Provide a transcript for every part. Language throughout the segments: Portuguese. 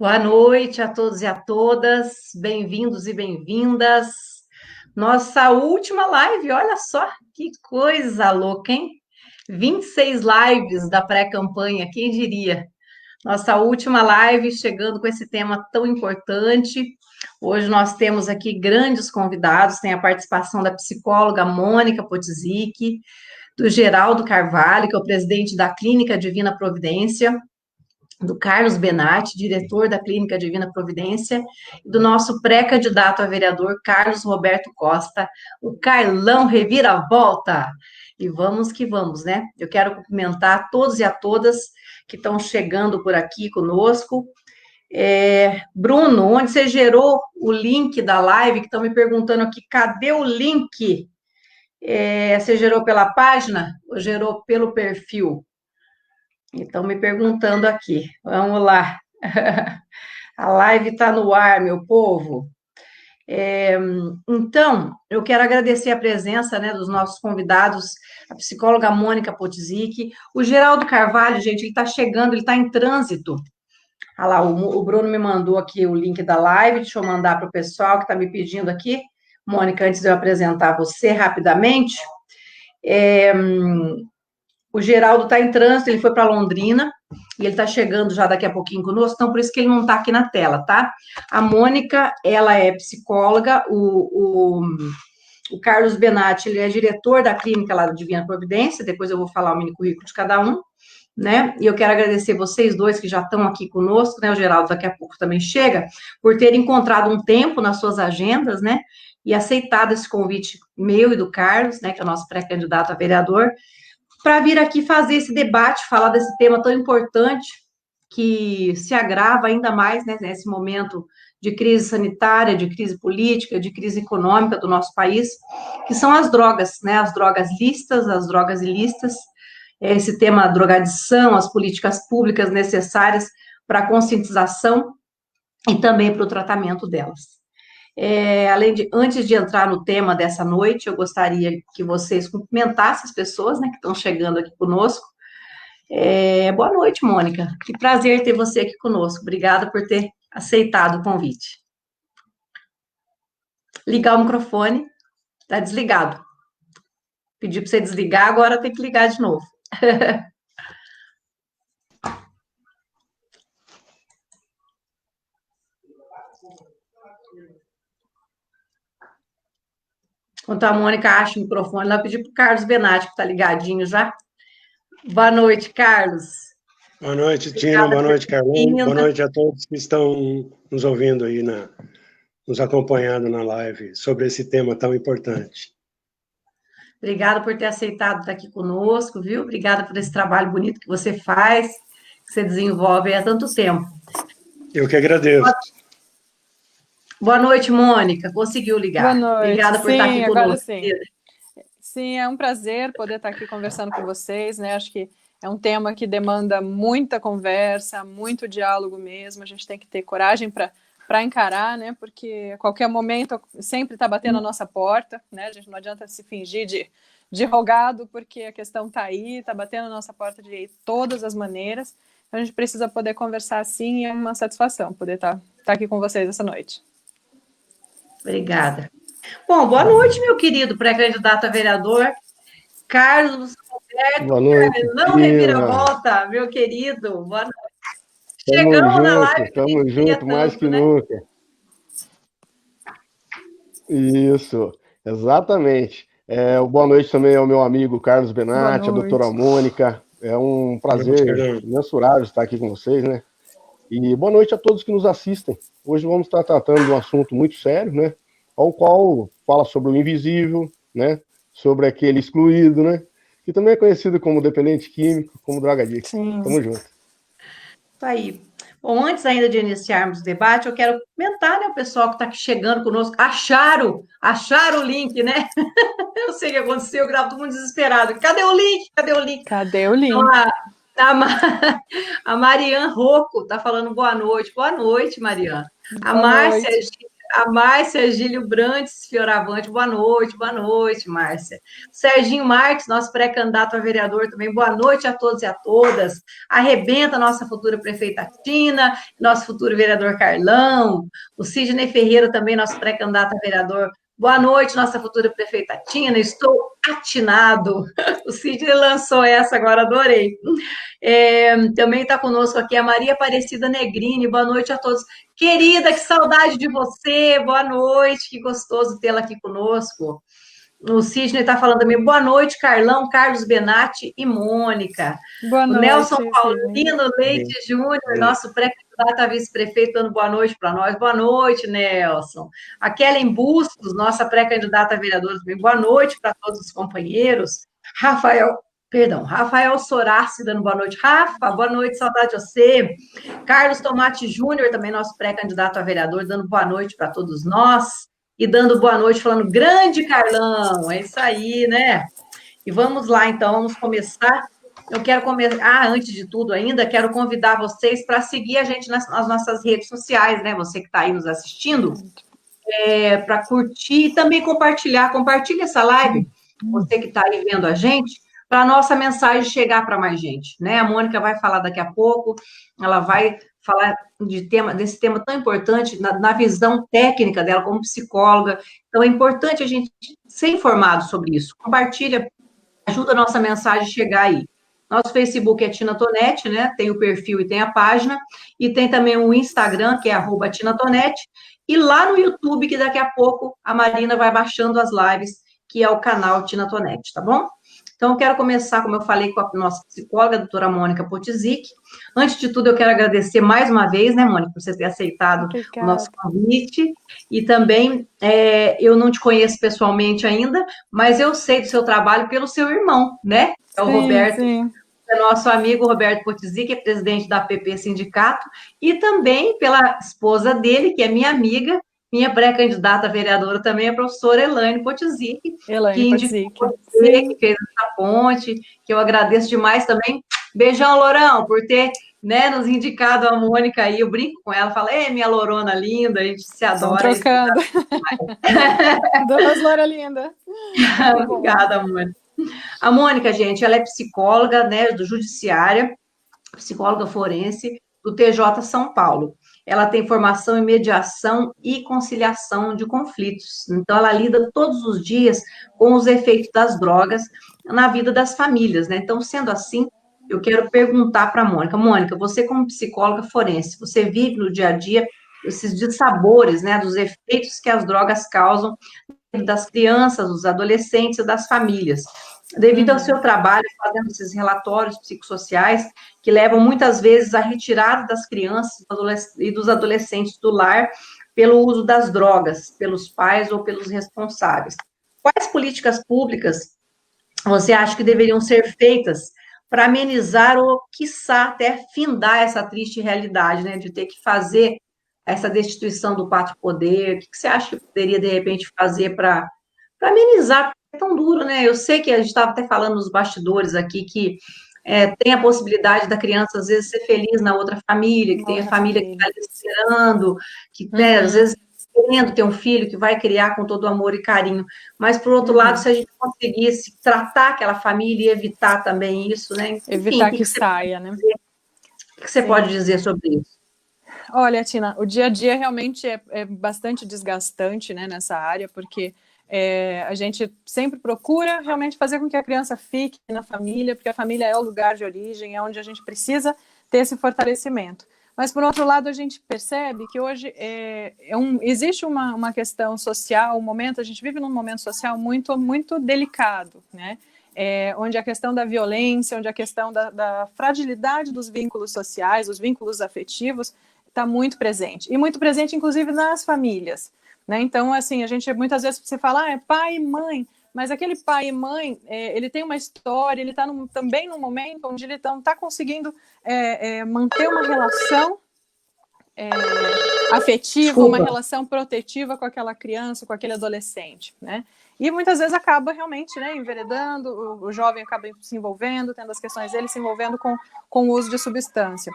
Boa noite a todos e a todas, bem-vindos e bem-vindas. Nossa última live, olha só que coisa louca, hein? 26 lives da pré-campanha, quem diria? Nossa última live chegando com esse tema tão importante. Hoje nós temos aqui grandes convidados, tem a participação da psicóloga Mônica Potzic, do Geraldo Carvalho, que é o presidente da Clínica Divina Providência, do Carlos Benatti, diretor da Clínica Divina Providência, e do nosso pré-candidato a vereador, Carlos Roberto Costa, o Carlão Reviravolta. E vamos que vamos, né? Eu quero cumprimentar a todos e a todas que estão chegando por aqui conosco. Bruno, onde você gerou o link da live, que estão me perguntando aqui, cadê o link? Você gerou pela página ou gerou pelo perfil? Estão me perguntando aqui. Vamos lá. A live está no ar, meu povo. Então, eu quero agradecer a presença, né, dos nossos convidados, a psicóloga Mônica Potzic, o Geraldo Carvalho, gente, ele está chegando, ele está em trânsito. Olha lá, o Bruno me mandou aqui o link da live, deixa eu mandar para o pessoal que está me pedindo aqui. Mônica, antes de eu apresentar você rapidamente, o Geraldo está em trânsito, ele foi para Londrina, e ele está chegando já daqui a pouquinho conosco, então por isso que ele não está aqui na tela, tá? A Mônica, ela é psicóloga, o Carlos Benatti, ele é diretor da clínica lá do Divina Providência, depois eu vou falar o mini currículo de cada um, né? E eu quero agradecer vocês dois que já estão aqui conosco, né? O Geraldo daqui a pouco também chega, por terem encontrado um tempo nas suas agendas, né? E aceitado esse convite meu e do Carlos, né? Que é o nosso pré-candidato a vereador, para vir aqui fazer esse debate, falar desse tema tão importante que se agrava ainda mais, né, nesse momento de crise sanitária, de crise política, de crise econômica do nosso país, que são as drogas, né, as drogas lícitas, as drogas ilícitas, esse tema da drogadição, as políticas públicas necessárias para a conscientização e também para o tratamento delas. Antes de entrar no tema dessa noite, eu gostaria que vocês cumprimentassem as pessoas, né, que estão chegando aqui conosco. Boa noite, Mônica. Que prazer ter você aqui conosco. Obrigada por ter aceitado o convite. Ligar o microfone. Está desligado. Pedi para você desligar, agora tem que ligar de novo. Enquanto a Mônica acha o microfone, ela pediu para o Carlos Benatti, que está ligadinho já. Boa noite, Carlos. Boa noite, Tina. Boa noite, Carlão. Boa noite a todos que estão nos ouvindo aí, nos acompanhando na live sobre esse tema tão importante. Obrigada por ter aceitado estar aqui conosco, viu? Obrigada por esse trabalho bonito que você faz, que você desenvolve há tanto tempo. Eu que agradeço. Boa noite, Mônica. Conseguiu ligar. Boa noite. Obrigada por estar aqui agora conosco. Sim. Sim, é um prazer poder estar aqui conversando com vocês, né? Acho que é um tema que demanda muita conversa, muito diálogo mesmo. A gente tem que ter coragem para encarar, né? Porque a qualquer momento sempre está batendo a nossa porta, né? A gente não adianta se fingir de rogado, porque a questão está aí, está batendo a nossa porta de todas as maneiras. Então a gente precisa poder conversar assim, e é uma satisfação poder estar aqui com vocês essa noite. Obrigada. Bom, boa noite, meu querido pré-candidato a vereador, Carlos Roberto. Boa noite, Carlão Reviravolta, meu querido. Boa noite. Chegamos na live. Estamos juntos mais que nunca. Isso, exatamente. Boa noite também ao meu amigo Carlos Benatti, a doutora Mônica. É um prazer imensurável estar aqui com vocês, né? E boa noite a todos que nos assistem. Hoje vamos estar tratando de um assunto muito sério, né? Ao qual fala sobre o invisível, né? Sobre aquele excluído, né? Que também é conhecido como dependente químico, como drogadicto. Tamo junto. Isso aí. Bom, antes ainda de iniciarmos o debate, eu quero comentar, né, o pessoal que está aqui chegando conosco. Acharam o link, né? Eu sei o que aconteceu, eu gravo todo mundo desesperado. Cadê o link? Cadê o link? Cadê o link? Então, a Marian Rocco está falando boa noite. Boa noite, Marian. A Márcia A Márcia Gílio Brandes Fioravante, boa noite, Márcia. Serginho Marques, nosso pré-candidato a vereador também, boa noite a todos e a todas. Arrebenta nossa futura prefeita Tina, nosso futuro vereador Carlão, o Sidney Ferreira também, nosso pré-candidato a vereador. Boa noite, nossa futura prefeita Tina, estou atinado. O Sidney lançou essa agora, adorei. Também está conosco aqui a Maria Aparecida Negrini, boa noite a todos. Querida, que saudade de você, boa noite, que gostoso tê-la aqui conosco. O Sidney está falando também, boa noite, Carlão, Carlos Benatti e Mônica. Boa noite, o Nelson Paulino Leite Júnior, nosso pré-candidato a vice-prefeito, dando boa noite para nós. Boa noite, Nelson. A Kellen Bustos, nossa pré-candidata a vereadora, também. Boa noite para todos os companheiros. Rafael Sorassi, dando boa noite. Rafa, boa noite, saudade de você. Carlos Tomate Júnior, também nosso pré-candidato a vereador, dando boa noite para todos nós. E dando boa noite, falando, grande Carlão, é isso aí, né? E vamos lá, então, vamos começar. Eu quero começar, antes de tudo ainda, quero convidar vocês para seguir a gente nas nossas redes sociais, né? Você que está aí nos assistindo, para curtir e também compartilhar. Compartilha essa live, você que está aí vendo a gente, para a nossa mensagem chegar para mais gente, né? A Mônica vai falar daqui a pouco, ela vai falar desse tema tão importante, na visão técnica dela como psicóloga. Então, é importante a gente ser informado sobre isso. Compartilha, ajuda a nossa mensagem a chegar aí. Nosso Facebook é Tina Tonetti, né? Tem o perfil e tem a página. E tem também o Instagram, que é @TinaTonetti. E lá no YouTube, que daqui a pouco a Marina vai baixando as lives, que é o canal Tina Tonetti, tá bom? Então, eu quero começar, como eu falei, com a nossa psicóloga, a doutora Mônica Potzic. Antes de tudo, eu quero agradecer mais uma vez, né, Mônica, por você ter aceitado o nosso convite. E também, eu não te conheço pessoalmente ainda, mas eu sei do seu trabalho pelo seu irmão, né? É o Roberto, é nosso amigo Roberto Potzic, que é presidente da APP Sindicato, e também pela esposa dele, que é minha amiga, minha pré-candidata a vereadora também, a professora Elaine Potzic, que indicou você, que fez essa ponte, que eu agradeço demais também. Beijão, Lourão, por ter, né, nos indicado a Mônica aí. Eu brinco com ela, falo, minha Lourona linda, a gente se adora. Trocando. Duas Loura linda. Obrigada, Mônica. A Mônica, gente, ela é psicóloga, né, do Judiciária, psicóloga forense do TJ São Paulo. Ela tem formação em mediação e conciliação de conflitos. Então, ela lida todos os dias com os efeitos das drogas na vida das famílias, né? Então, sendo assim, eu quero perguntar para a Mônica. Mônica, você como psicóloga forense, você vive no dia a dia esses dissabores, né, dos efeitos que as drogas causam das crianças, dos adolescentes e das famílias. Devido ao seu trabalho, fazendo esses relatórios psicossociais, que levam muitas vezes à retirada das crianças e dos adolescentes do lar pelo uso das drogas, pelos pais ou pelos responsáveis. Quais políticas públicas você acha que deveriam ser feitas para amenizar ou, quiçá, até findar essa triste realidade, né, de ter que fazer essa destituição do pátrio poder? O que você acha que poderia, de repente, fazer para amenizar? É tão duro, né? Eu sei que a gente estava até falando nos bastidores aqui que tem a possibilidade da criança, às vezes, ser feliz na outra família, que tem a família que está ali esperando, que, né, às vezes, querendo ter um filho que vai criar com todo amor e carinho. Mas, por outro lado, se a gente conseguisse tratar aquela família e evitar também isso, né? Enfim, evitar que saia, né? O que você pode dizer sobre isso? Olha, Tina, o dia a dia realmente é bastante desgastante, né, nessa área, porque a gente sempre procura realmente fazer com que a criança fique na família, porque a família é o lugar de origem, é onde a gente precisa ter esse fortalecimento. Mas, por outro lado, a gente percebe que hoje existe uma questão social, a gente vive num momento social muito, muito delicado, né? Onde a questão da violência, onde a questão da fragilidade dos vínculos sociais, dos vínculos afetivos, está muito presente. E muito presente, inclusive, nas famílias. Né? Então, assim, a gente muitas vezes você fala, é pai e mãe, mas aquele pai e mãe, ele tem uma história, ele está também num momento onde ele não está conseguindo manter uma relação afetiva, uma relação protetiva com aquela criança, com aquele adolescente, né? E muitas vezes acaba realmente, né, enveredando, o jovem acaba se envolvendo, tendo as questões dele, se envolvendo com o uso de substância.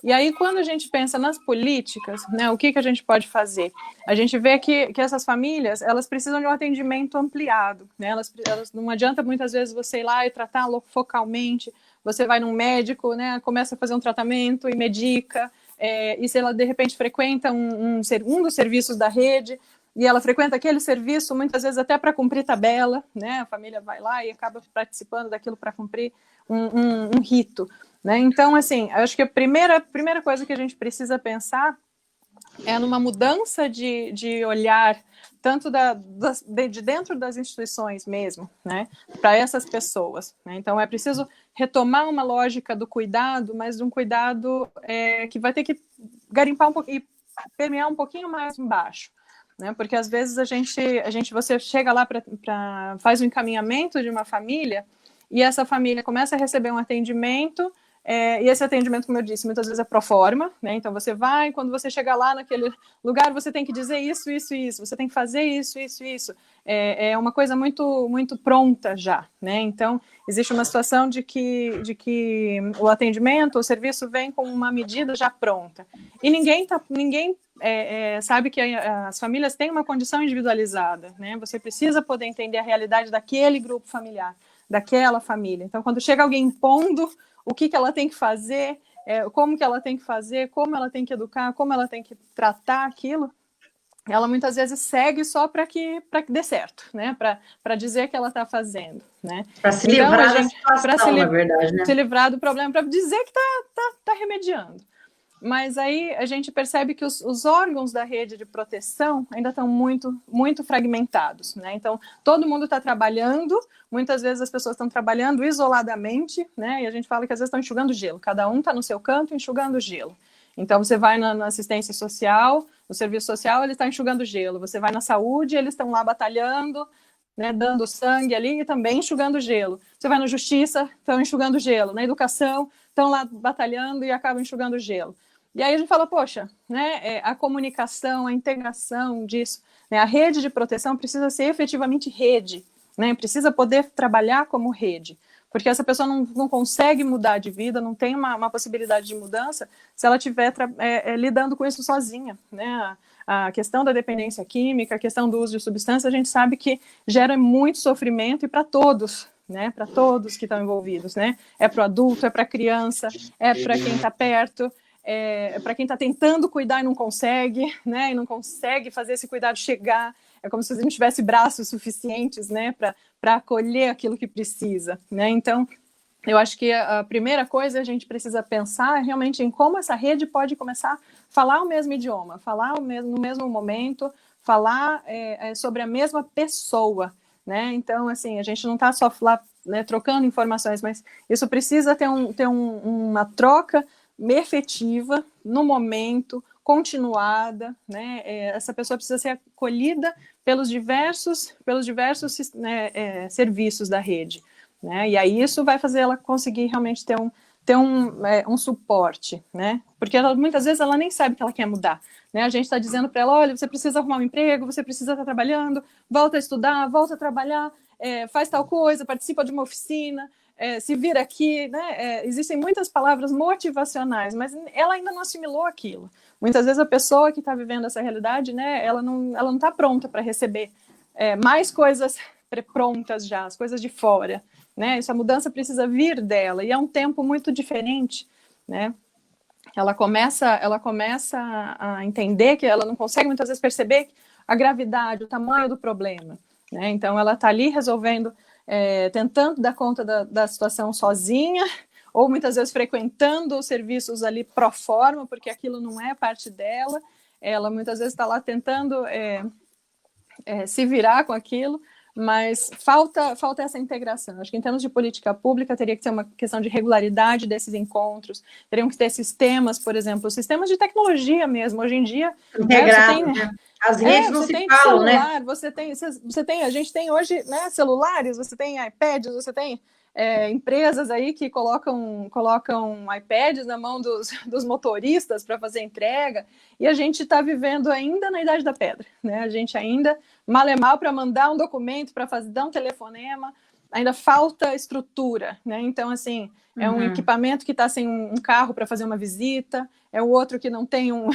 E aí, quando a gente pensa nas políticas, né, o que a gente pode fazer? A gente vê que essas famílias, elas precisam de um atendimento ampliado, né? Elas não adianta muitas vezes você ir lá e tratar focalmente, você vai num médico, né, começa a fazer um tratamento e medica, e se ela de repente frequenta um dos serviços da rede, e ela frequenta aquele serviço muitas vezes até para cumprir tabela, né? A família vai lá e acaba participando daquilo para cumprir um rito, né? Então, assim, acho que a primeira coisa que a gente precisa pensar é numa mudança de olhar, tanto de dentro das instituições mesmo, né, para essas pessoas, né? Então, é preciso retomar uma lógica do cuidado, mas de um cuidado que vai ter que garimpar um pouquinho, permear um pouquinho mais embaixo, né? Porque às vezes você chega lá faz um encaminhamento de uma família e essa família começa a receber um atendimento, e esse atendimento, como eu disse, muitas vezes é pro forma, né? Então você vai, quando você chegar lá naquele lugar, você tem que dizer isso, isso, isso, você tem que fazer isso, isso, isso. É uma coisa muito, muito pronta já, né? Então existe uma situação de que o atendimento, o serviço vem com uma medida já pronta. E ninguém sabe que as famílias têm uma condição individualizada, né? Você precisa poder entender a realidade daquele grupo familiar, daquela família. Então, quando chega alguém impondo o que ela tem que fazer, como que ela tem que fazer, como ela tem que educar, como ela tem que tratar aquilo, ela muitas vezes segue só para que dê certo, né? Para dizer que ela está fazendo, né? Para se livrar da situação, na verdade, né? Se livrar do problema, para dizer que está remediando. Mas aí a gente percebe que os órgãos da rede de proteção ainda estão muito, muito fragmentados, né? Então, todo mundo está trabalhando, muitas vezes as pessoas estão trabalhando isoladamente, né? E a gente fala que às vezes estão enxugando gelo, cada um está no seu canto enxugando gelo. Então, você vai na assistência social, no serviço social, eles estão enxugando gelo. Você vai na saúde, eles estão lá batalhando, né, dando sangue ali e também enxugando gelo. Você vai na justiça, estão enxugando gelo. Na educação, estão lá batalhando e acabam enxugando gelo. E aí a gente fala, poxa, né, a comunicação, a integração disso, né, a rede de proteção precisa ser efetivamente rede, né, precisa poder trabalhar como rede, porque essa pessoa não consegue mudar de vida, não tem uma possibilidade de mudança se ela estiver lidando com isso sozinha, né? A questão da dependência química, a questão do uso de substâncias, a gente sabe que gera muito sofrimento e para todos, né? Para todos que estão envolvidos, né? É para o adulto, é para a criança, é para quem está perto, para quem está tentando cuidar e não consegue, né? E não consegue fazer esse cuidado chegar. É como se você não tivesse braços suficientes, né? Para acolher aquilo que precisa, né? Então, eu acho que a primeira coisa a gente precisa pensar realmente em como essa rede pode começar a falar o mesmo idioma, falar no mesmo momento, falar sobre a mesma pessoa, né? Então, assim, a gente não está só lá, né, trocando informações, mas isso precisa ter uma troca efetiva, no momento, continuada, né? Essa pessoa precisa ser acolhida pelos diversos né, serviços da rede, né? E aí isso vai fazer ela conseguir realmente ter um suporte, né? Porque muitas vezes ela nem sabe que ela quer mudar, né? A gente está dizendo para ela, olha, você precisa arrumar um emprego, você precisa estar trabalhando, volta a estudar, volta a trabalhar, faz tal coisa, participa de uma oficina, se vira aqui, né? Existem muitas palavras motivacionais, mas ela ainda não assimilou aquilo. Muitas vezes a pessoa que está vivendo essa realidade, né? Ela não está pronta para receber mais coisas prontas já, as coisas de fora, né? Essa mudança precisa vir dela, e é um tempo muito diferente, né? Ela começa a entender que ela não consegue muitas vezes perceber a gravidade, o tamanho do problema, né? Então ela está ali resolvendo, tentando dar conta da situação sozinha, ou muitas vezes frequentando os serviços ali pro forma, porque aquilo não é parte dela, ela muitas vezes está lá tentando se virar com aquilo, mas falta essa integração. Acho que em termos de política pública teria que ser uma questão de regularidade desses encontros, teriam que ter sistemas, por exemplo, sistemas de tecnologia mesmo. Hoje em dia, integrado, né? As redes não se falam, celular, né? A gente tem hoje, né, celulares, você tem iPads, você tem empresas aí que colocam iPads na mão dos motoristas para fazer entrega, e a gente está vivendo ainda na Idade da Pedra, né? A gente ainda mal é mal para mandar um documento, para dar um telefonema, ainda falta estrutura, né? Então, assim, é um equipamento que está sem um carro para fazer uma visita, é o outro que não tem um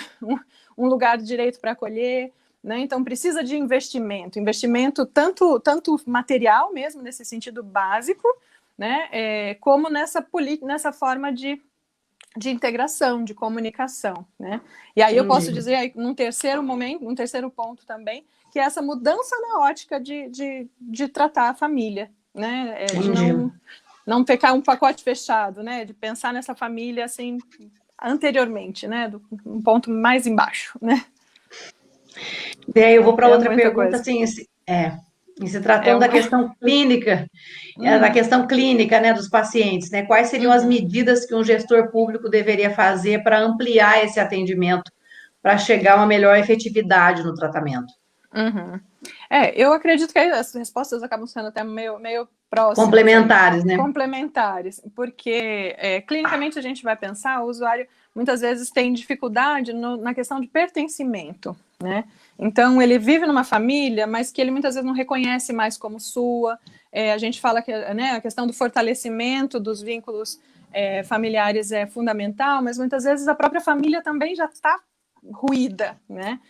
lugar direito para acolher, né? Então, precisa de investimento tanto material mesmo, nesse sentido básico, né? Como nessa forma de integração, de comunicação, né? E aí eu posso dizer, aí, num terceiro ponto também, que é essa mudança na ótica de tratar a família, né? De não pegar um pacote fechado, né? De pensar nessa família, assim, anteriormente, né? Um ponto mais embaixo, né? Eu vou para outra pergunta, assim, em se tratando da questão clínica, da questão clínica, né, dos pacientes, né? Quais seriam as medidas que um gestor público deveria fazer para ampliar esse atendimento, para chegar a uma melhor efetividade no tratamento? Eu acredito que as respostas acabam sendo até meio próximas. Complementares, né? Complementares, porque clinicamente a gente vai pensar, o usuário muitas vezes tem dificuldade na questão de pertencimento, né? Então, ele vive numa família, mas que ele muitas vezes não reconhece mais como sua. A gente fala que, né, a questão do fortalecimento dos vínculos familiares é fundamental, mas muitas vezes a própria família também já está ruída, né?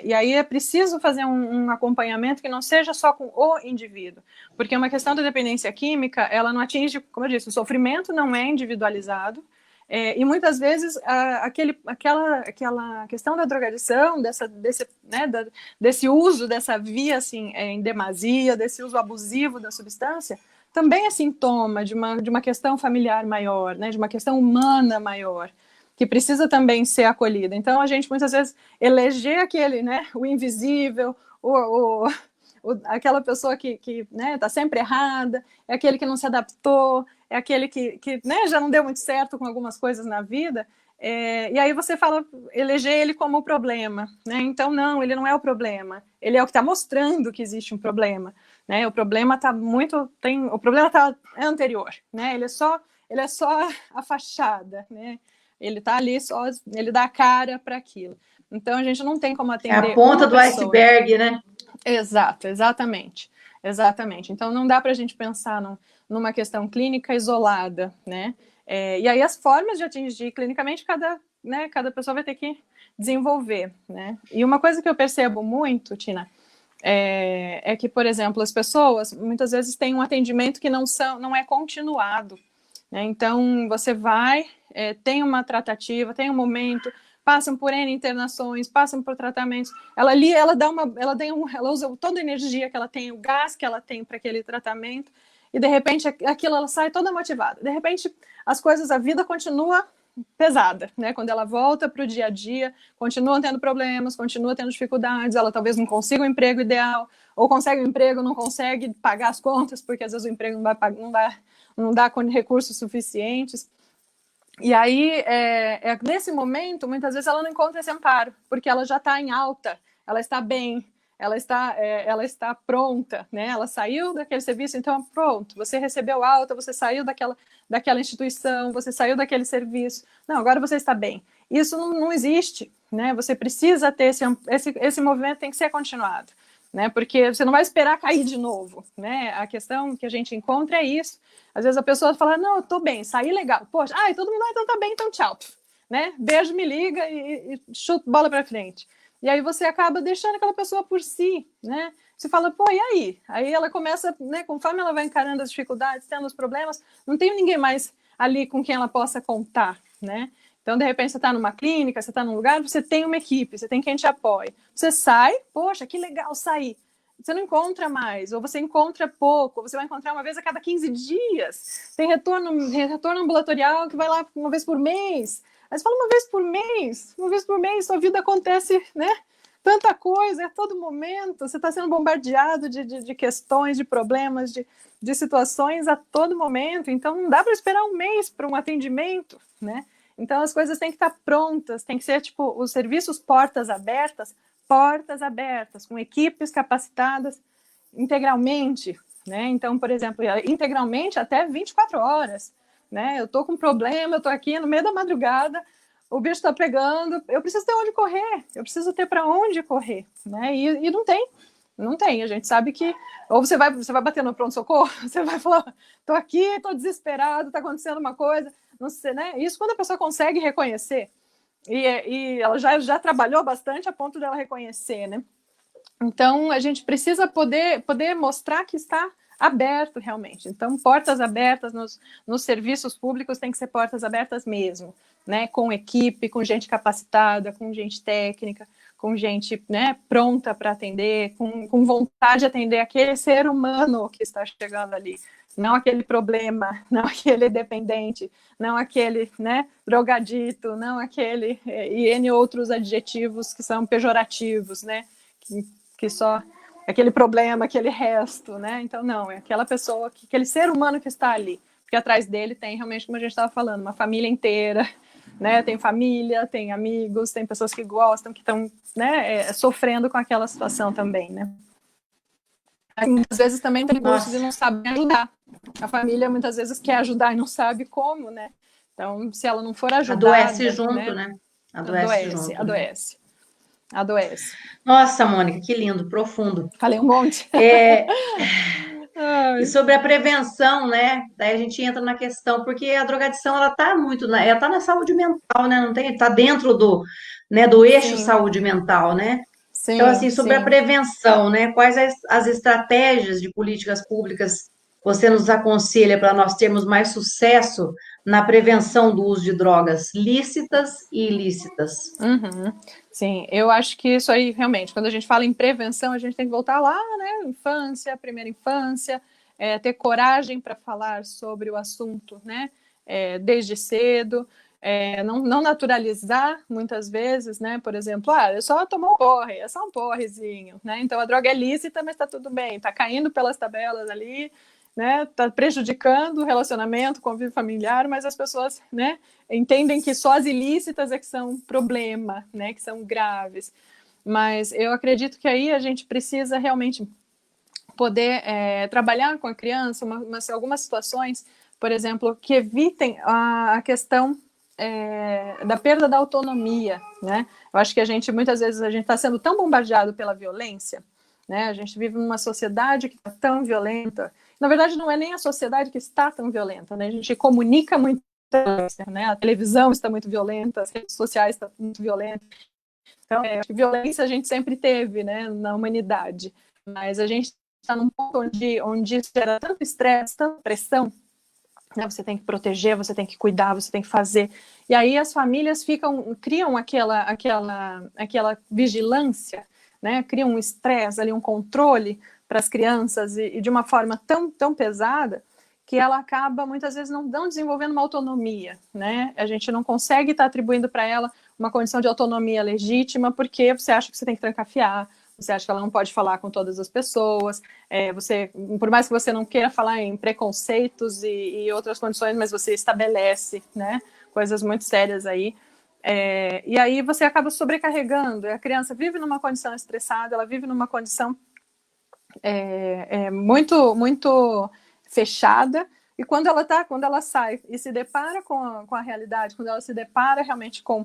E aí é preciso fazer um acompanhamento que não seja só com o indivíduo, porque uma questão da dependência química, ela não atinge, como eu disse, o sofrimento não é individualizado, e muitas vezes aquela questão da drogadição, desse uso dessa via assim, em demasia, desse uso abusivo da substância, também é sintoma de uma questão familiar maior, né, de uma questão humana maior, que precisa também ser acolhida. Então, a gente muitas vezes eleger aquele, né, o invisível, aquela pessoa que né, tá sempre errada, é aquele que não se adaptou, é aquele que né, já não deu muito certo com algumas coisas na vida, e aí você fala, eleger ele como o problema, né? Então, não, ele não é o problema, ele é o que está mostrando que existe um problema, né? O problema é anterior, né? Ele é só a fachada, né? Ele está ali ele dá a cara para aquilo. Então, a gente não tem como atender. É a ponta do iceberg, né? Exatamente. Então, não dá para a gente pensar numa questão clínica isolada, né? E aí, as formas de atingir clinicamente, cada pessoa vai ter que desenvolver, né? E uma coisa que eu percebo muito, Tina, é que, por exemplo, as pessoas, muitas vezes, têm um atendimento que não é continuado, né? Então, você vai, tem uma tratativa, tem um momento, passam por N internações, passam por tratamentos, ela usa toda a energia que ela tem, o gás que ela tem para aquele tratamento, e de repente aquilo ela sai toda motivada. De repente a vida continua pesada, né? Quando ela volta para o dia a dia, continua tendo problemas, continua tendo dificuldades, ela talvez não consiga um emprego ideal, ou consegue um emprego, não consegue pagar as contas, porque às vezes o emprego não dá com recursos suficientes. E aí, nesse momento, muitas vezes ela não encontra esse amparo, porque ela já está em alta, ela está bem, ela está pronta, né? Ela saiu daquele serviço, então pronto, você recebeu alta, você saiu daquela instituição, você saiu daquele serviço, não, agora você está bem. Isso não existe, né? Você precisa ter esse movimento, tem que ser continuado, né? Porque você não vai esperar cair de novo, né? A questão que a gente encontra é isso. Às vezes a pessoa fala, não, eu tô bem, saí legal. Poxa, todo mundo, então tá bem, então tchau. Né? Beijo, me liga e chuta bola pra frente. E aí você acaba deixando aquela pessoa por si, né? Você fala, pô, e aí? Aí ela começa, né, conforme ela vai encarando as dificuldades, tendo os problemas, não tem ninguém mais ali com quem ela possa contar, né? Então, de repente, você está numa clínica, você está num lugar, você tem uma equipe, você tem quem te apoie. Você sai, poxa, que legal sair. Você não encontra mais, ou você encontra pouco, ou você vai encontrar uma vez a cada 15 dias. Tem retorno ambulatorial que vai lá uma vez por mês. Aí você fala uma vez por mês, sua vida acontece, né? Tanta coisa, a todo momento, você está sendo bombardeado de questões, de problemas, de situações a todo momento. Então, não dá para esperar um mês para um atendimento, né? Então, as coisas têm que estar prontas, tem que ser, tipo, os serviços portas abertas, com equipes capacitadas integralmente, né? Então, por exemplo, integralmente até 24 horas, né? Eu tô com um problema, eu tô aqui no meio da madrugada, o bicho tá pegando, eu preciso ter onde correr, eu preciso ter para onde correr, né? E não tem. Não tem, a gente sabe que ou você vai bater no pronto-socorro, você vai falar, tô aqui, tô desesperado, tá acontecendo uma coisa, não sei, né? Isso quando a pessoa consegue reconhecer, e ela já trabalhou bastante a ponto dela reconhecer, né? Então, a gente precisa poder mostrar que está aberto realmente. Então, portas abertas nos serviços públicos tem que ser portas abertas mesmo, né? Com equipe, com gente capacitada, com gente técnica, com gente, né, pronta para atender, com vontade de atender aquele ser humano que está chegando ali. Não aquele problema, não aquele dependente, não aquele, né, drogadito, não aquele e N outros adjetivos que são pejorativos, né? Que só aquele problema, aquele resto, né? Então, não, é aquela pessoa, aquele ser humano que está ali, porque atrás dele tem realmente, como a gente estava falando, uma família inteira, né? Tem família, tem amigos, tem pessoas que gostam, que estão, né, sofrendo com aquela situação também, né? Muitas vezes também tem recursos e não sabe ajudar. A família muitas vezes quer ajudar e não sabe como, né? Então, se ela não for ajudada... Adoece junto, né? Adoece junto. Adoece. Nossa, Mônica, que lindo, profundo. Falei um monte. E sobre a prevenção, né? Daí a gente entra na questão, porque a drogadição, ela tá ela tá na saúde mental, né? Não tem, tá dentro do, né, do eixo saúde mental, né? Sim, então, assim, sobre a prevenção, né? Quais as estratégias de políticas públicas você nos aconselha para nós termos mais sucesso na prevenção do uso de drogas lícitas e ilícitas? Uhum. Sim, eu acho que isso aí, realmente, quando a gente fala em prevenção, a gente tem que voltar lá, né? Infância, primeira infância, ter coragem para falar sobre o assunto, né? Desde cedo. Não naturalizar muitas vezes, né? Por exemplo, eu só tomou um porre, é só um porrezinho, né? Então a droga é lícita, mas está tudo bem, está caindo pelas tabelas ali, né? Está prejudicando o relacionamento, o convívio familiar, mas as pessoas, né, entendem que só as ilícitas é que são problema, né? Que são graves. Mas eu acredito que aí a gente precisa realmente poder trabalhar com a criança, algumas situações, por exemplo, que evitem a questão da perda da autonomia, né? Eu acho que muitas vezes a gente está sendo tão bombardeado pela violência, né? A gente vive numa sociedade que está tão violenta. Na verdade, não é nem a sociedade que está tão violenta, né? A gente comunica muito, né? A televisão está muito violenta, as redes sociais estão muito violentas. Então, acho que violência a gente sempre teve, né, na humanidade, mas a gente está num ponto onde isso gera tanto estresse, tanta pressão, né? Você tem que proteger, você tem que cuidar, você tem que fazer. E aí as famílias criam aquela vigilância, né? Criam um estresse ali, um controle para as crianças e de uma forma tão pesada que ela acaba muitas vezes não desenvolvendo uma autonomia, né? A gente não consegue estar atribuindo para ela uma condição de autonomia legítima porque você acha que você tem que trancafiar, você acha que ela não pode falar com todas as pessoas, por mais que você não queira falar em preconceitos e outras condições, mas você estabelece, né, coisas muito sérias aí, e aí você acaba sobrecarregando, a criança vive numa condição estressada, ela vive numa condição muito fechada, e quando ela sai e se depara com a realidade, quando ela se depara realmente com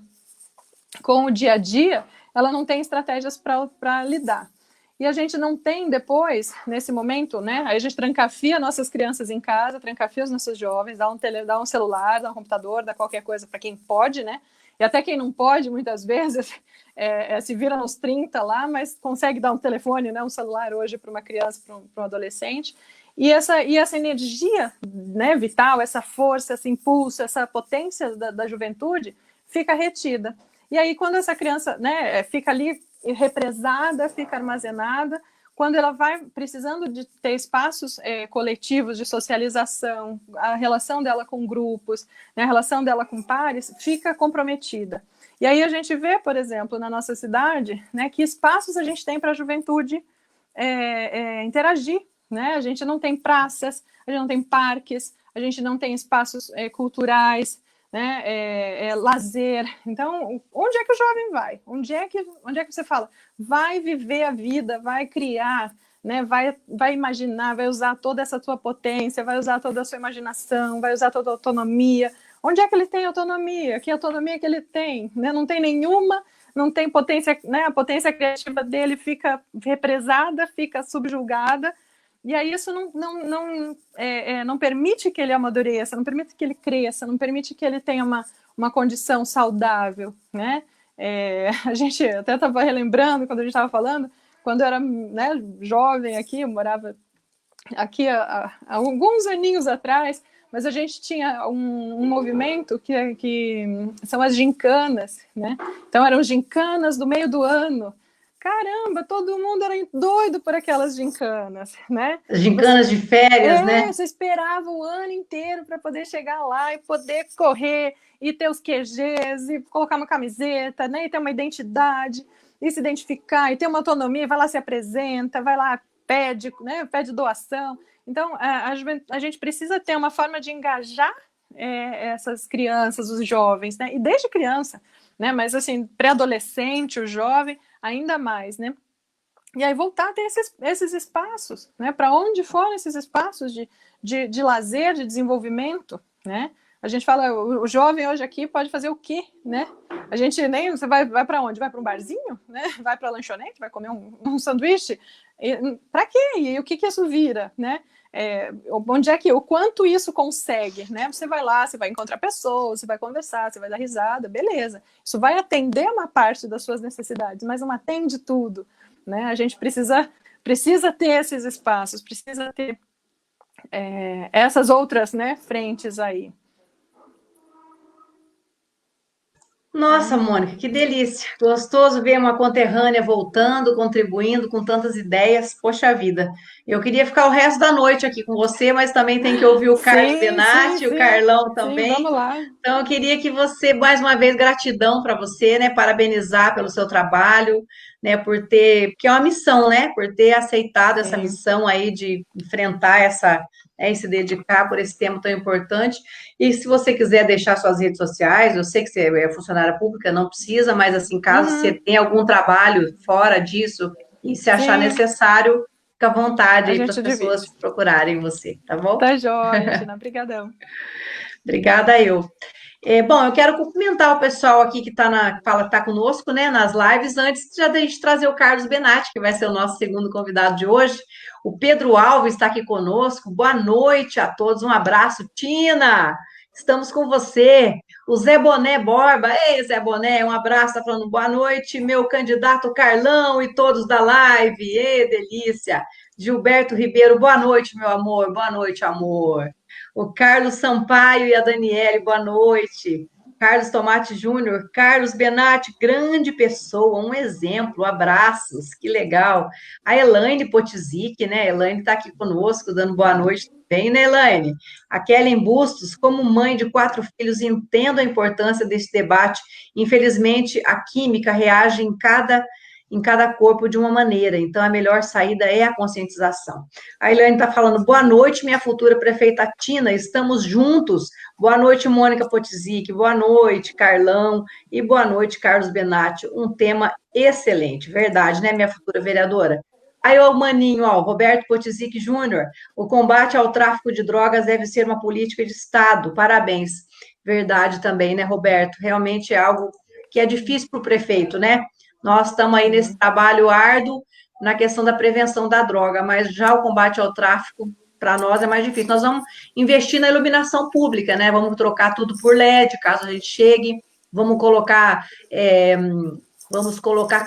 o dia a dia, ela não tem estratégias para lidar. E a gente não tem depois, nesse momento, né? Aí a gente trancafia nossas crianças em casa, trancafia os nossos jovens, dá um celular, dá um computador, dá qualquer coisa para quem pode, né? E até quem não pode, muitas vezes, se vira nos 30 lá, mas consegue dar um telefone, né? Um celular hoje para uma criança, para um adolescente. E essa energia, né, vital, essa força, esse impulso, essa potência da juventude fica retida. E aí, quando essa criança, né, fica ali represada, fica armazenada, quando ela vai precisando de ter espaços coletivos de socialização, a relação dela com grupos, né, a relação dela com pares, fica comprometida. E aí a gente vê, por exemplo, na nossa cidade, né, que espaços a gente tem para a juventude interagir, né? A gente não tem praças, a gente não tem parques, a gente não tem espaços culturais, né, lazer. Então, onde é que o jovem vai? Onde é que você fala? Vai viver a vida, vai criar, né, vai imaginar, vai usar toda essa tua potência, vai usar toda a sua imaginação, vai usar toda a autonomia. Onde é que ele tem autonomia? Que autonomia que ele tem? Né? Não tem nenhuma não tem potência, né? A potência criativa dele fica represada, fica subjugada, e aí isso não permite que ele amadureça, não permite que ele cresça, não permite que ele tenha uma condição saudável, né? A gente até estava relembrando, quando a gente estava falando, quando eu era, né, jovem aqui, eu morava aqui há alguns aninhos atrás, mas a gente tinha um movimento que são as gincanas, né? Então eram gincanas do meio do ano. Caramba, todo mundo era doido por aquelas gincanas, né? Gincanas de férias, né? Você esperava o ano inteiro para poder chegar lá e poder correr e ter os QGs e colocar uma camiseta, né? E ter uma identidade e se identificar e ter uma autonomia, vai lá, se apresenta, vai lá, pede, né? Pede doação. Então, a gente precisa ter uma forma de engajar essas crianças, os jovens, né? E desde criança, né? Mas, assim, pré-adolescente, o jovem, ainda mais, né? E aí voltar a ter esses espaços, né? Para onde foram esses espaços de lazer, de desenvolvimento, né? A gente fala, o jovem hoje aqui pode fazer o quê, né? A gente nem... Você vai para onde? Vai para um barzinho, né? Vai para a lanchonete? Vai comer um sanduíche? Para quê? E o que isso vira, né? Onde é que... O quanto isso consegue, né? Você vai lá, você vai encontrar pessoas, você vai conversar, você vai dar risada, beleza. Isso vai atender uma parte das suas necessidades, mas não atende tudo, né? A gente precisa ter esses espaços, precisa ter essas outras, né, frentes aí. Nossa, Mônica, que delícia. Gostoso ver uma conterrânea voltando, contribuindo com tantas ideias. Poxa vida, eu queria ficar o resto da noite aqui com você, mas também tem que ouvir o Carlos Benatti, o Carlão também. Sim, vamos lá. Então, eu queria que você, mais uma vez, gratidão para você, né? Parabenizar pelo seu trabalho, né? Porque é uma missão, né? Por ter aceitado essa missão aí de enfrentar e se dedicar por esse tema tão importante. E se você quiser deixar suas redes sociais, eu sei que você é funcionária pública, não precisa, mas assim, caso você tenha algum trabalho fora disso e se achar necessário, fica à vontade aí para as pessoas procurarem você, tá bom? Tá jóia, Tina, brigadão. Obrigada eu. Bom, eu quero cumprimentar o pessoal aqui que está conosco, né, nas lives, antes de a gente trazer o Carlos Benatti, que vai ser o nosso segundo convidado de hoje. O Pedro Alves está aqui conosco. Boa noite a todos, um abraço. Tina, estamos com você. O Zé Boné Borba, ei, Zé Boné, um abraço, está falando boa noite, meu candidato Carlão e todos da live, ei, delícia. Gilberto Ribeiro, boa noite, meu amor, boa noite, amor. O Carlos Sampaio e a Daniele, boa noite. Carlos Tomate Júnior, Carlos Benatti, grande pessoa, um exemplo, abraços, que legal. A Elaine Potizic, né? A Elaine está aqui conosco, dando boa noite também, né, Elaine? A Kellen Bustos, como mãe de 4 filhos, entendo a importância desse debate. Infelizmente, a química reage em cada corpo de uma maneira, então a melhor saída é a conscientização. A Eliane está falando, boa noite, minha futura prefeita Tina, estamos juntos. Boa noite, Mônica Potizic, boa noite, Carlão, e boa noite, Carlos Benatti. Um tema excelente, verdade, né, minha futura vereadora? Aí, o maninho, Roberto Potizic Júnior, o combate ao tráfico de drogas deve ser uma política de Estado, parabéns. Verdade também, né, Roberto? Realmente é algo que é difícil para o prefeito, né? Nós estamos aí nesse trabalho árduo na questão da prevenção da droga, mas já o combate ao tráfico, para nós, é mais difícil. Nós vamos investir na iluminação pública, né? Vamos trocar tudo por LED, caso a gente chegue, vamos colocar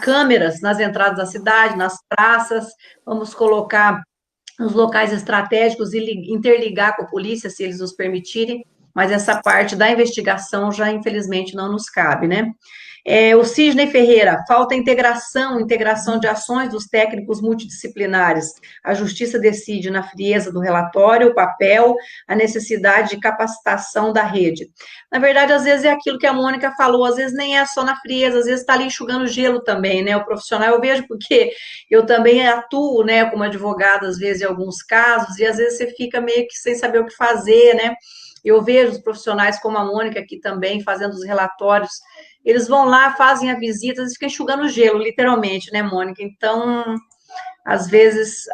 câmeras nas entradas da cidade, nas praças, vamos colocar nos locais estratégicos e interligar com a polícia, se eles nos permitirem, mas essa parte da investigação já, infelizmente, não nos cabe, né? O Sidney Ferreira, falta integração de ações dos técnicos multidisciplinares. A Justiça decide na frieza do relatório, o papel, a necessidade de capacitação da rede. Na verdade, às vezes é aquilo que a Mônica falou, às vezes nem é só na frieza, às vezes está ali enxugando gelo também, né? O profissional, eu vejo porque eu também atuo, né, como advogada, às vezes, em alguns casos, e às vezes você fica meio que sem saber o que fazer, né? Eu vejo os profissionais como a Mônica aqui também, fazendo os relatórios. Eles vão lá, fazem a visita, eles ficam enxugando gelo, literalmente, né, Mônica? Então, às vezes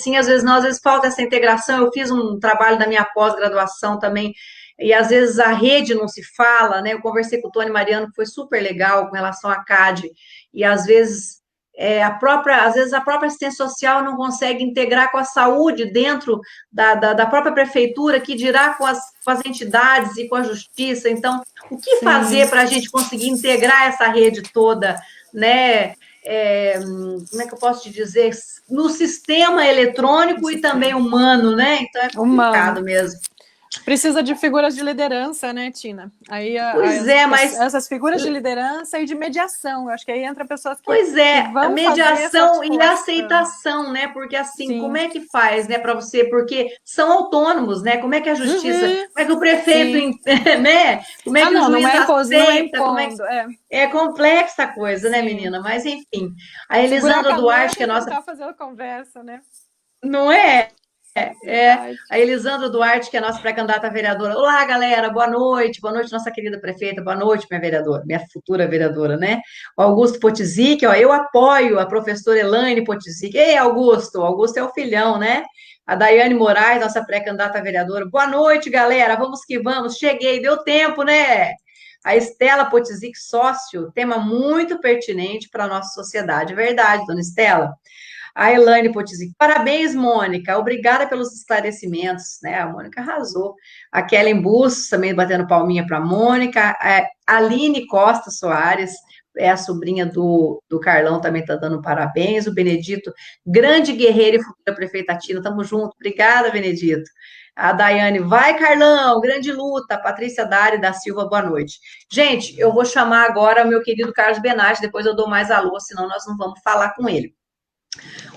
sim, às vezes não, às vezes falta essa integração. Eu fiz um trabalho da minha pós-graduação também, e às vezes a rede não se fala, né? Eu conversei com o Tony Mariano, que foi super legal com relação à CAD, e às vezes às vezes a própria assistência social não consegue integrar com a saúde dentro da própria prefeitura, que dirá com as entidades e com a justiça. Então, o que fazer para a gente conseguir integrar essa rede toda, né? Como é que eu posso te dizer? No sistema eletrônico e também humano, né? Então é complicado mesmo. Precisa de figuras de liderança, né, Tina? Aí mas essas figuras de liderança e de mediação, eu acho que aí entra pessoas que, que vão a mediação e aceitação, né? Porque assim, sim, como é que faz, né, para você? Porque são autônomos, né? Como é que a justiça, como é que o prefeito, né? Como é que o juiz aceita? É complexa a coisa, né, menina? Mas enfim, a Elisandra Duarte, que é nossa fazendo conversa, né? Não é? A Elisandra Duarte, que é nossa pré-candidata a vereadora. Olá, galera, boa noite, nossa querida prefeita, boa noite, minha vereadora, minha futura vereadora, né? O Augusto Potizic, eu apoio a professora Elaine Potizic. Ei, Augusto é o filhão, né? A Daiane Moraes, nossa pré-candidata a vereadora. Boa noite, galera, vamos que vamos, cheguei, deu tempo, né? A Estela Potizic, sócio, tema muito pertinente para a nossa sociedade, verdade, dona Estela? A Elaine Potizic, parabéns, Mônica, obrigada pelos esclarecimentos, né? A Mônica arrasou. A Kellen Bustos também batendo palminha para a Mônica. A Aline Costa Soares, é a sobrinha do Carlão, também está dando parabéns. O Benedito, grande guerreiro e futura prefeita Tina, tamo junto. Obrigada, Benedito. A Daiane, vai, Carlão, grande luta. A Patrícia Dari da Silva, boa noite. Gente, eu vou chamar agora o meu querido Carlos Benatti, depois eu dou mais alô, senão nós não vamos falar com ele.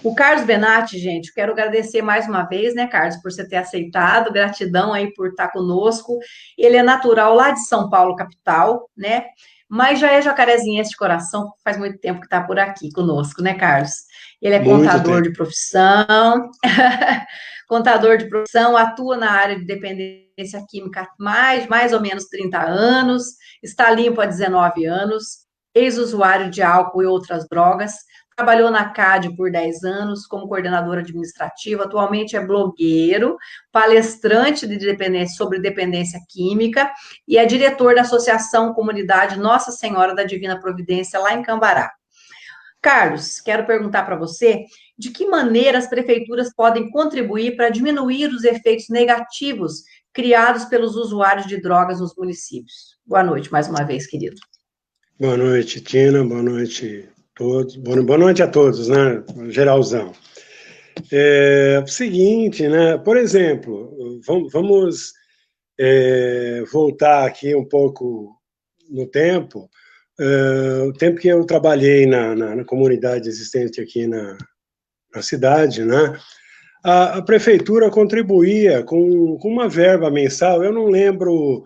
O Carlos Benatti, gente, quero agradecer mais uma vez, né, Carlos, por você ter aceitado, gratidão aí por estar conosco. Ele é natural lá de São Paulo, capital, né, mas já é jacarezinhense de coração, faz muito tempo que está por aqui conosco, né, Carlos? Ele é contador de profissão, atua na área de dependência química há mais ou menos 30 anos, está limpo há 19 anos, ex-usuário de álcool e outras drogas, trabalhou na CAD por 10 anos como coordenadora administrativa, atualmente é blogueiro, palestrante sobre dependência química e é diretor da Associação Comunidade Nossa Senhora da Divina Providência, lá em Cambará. Carlos, quero perguntar para você, de que maneira as prefeituras podem contribuir para diminuir os efeitos negativos criados pelos usuários de drogas nos municípios? Boa noite, mais uma vez, querido. Boa noite, Tina, boa noite todos. Boa noite a todos, né? Geralzão. Seguinte, né? Por exemplo, vamos voltar aqui um pouco no tempo. O tempo que eu trabalhei na comunidade existente aqui na cidade, né? A prefeitura contribuía com uma verba mensal. Eu não lembro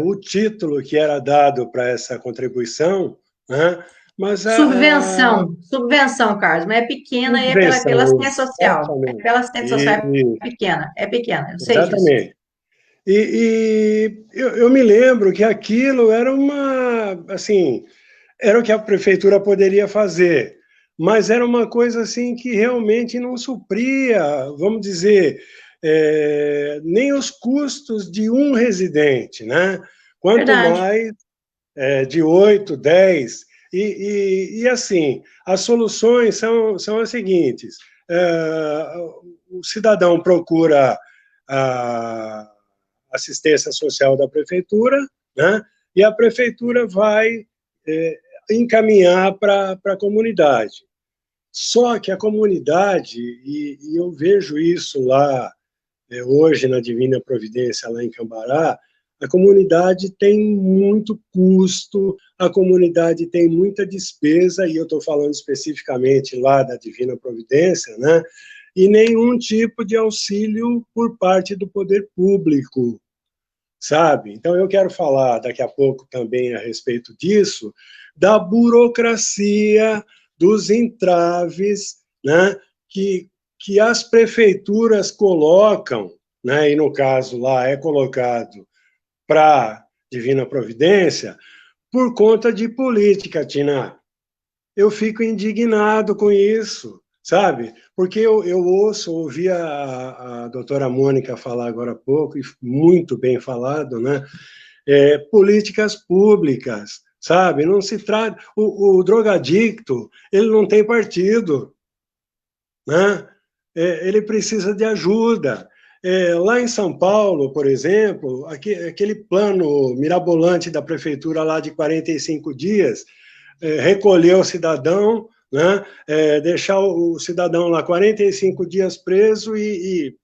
o título que era dado para essa contribuição, né? Mas subvenção, Carlos, mas é pequena e é pela assistência social. É pela assistência social, é pequena, eu sei exatamente. Disso. E eu me lembro que aquilo era era o que a prefeitura poderia fazer, mas era uma coisa assim que realmente não supria, vamos dizer, nem os custos de um residente, né? Quanto mais de 8, 10... E assim, as soluções são as seguintes. O cidadão procura a assistência social da prefeitura, né? E a prefeitura vai encaminhar para a comunidade. Só que a comunidade, e eu vejo isso lá hoje na Divina Providência, lá em Cambará, a comunidade tem muito custo, a comunidade tem muita despesa, e eu estou falando especificamente lá da Divina Providência, né? E nenhum tipo de auxílio por parte do poder público, sabe? Então, eu quero falar daqui a pouco também a respeito disso, da burocracia, dos entraves, né? Que as prefeituras colocam, né? E no caso lá é colocado para Divina Providência, por conta de política, Tina. Eu fico indignado com isso, sabe? Porque eu ouvi a doutora Mônica falar agora há pouco, e muito bem falado, né? Políticas públicas, sabe? Não se trata... O drogadicto, ele não tem partido, né? Ele precisa de ajuda. Lá em São Paulo, por exemplo, aquele plano mirabolante da prefeitura lá de 45 dias, recolher o cidadão, né, deixar o cidadão lá 45 dias preso,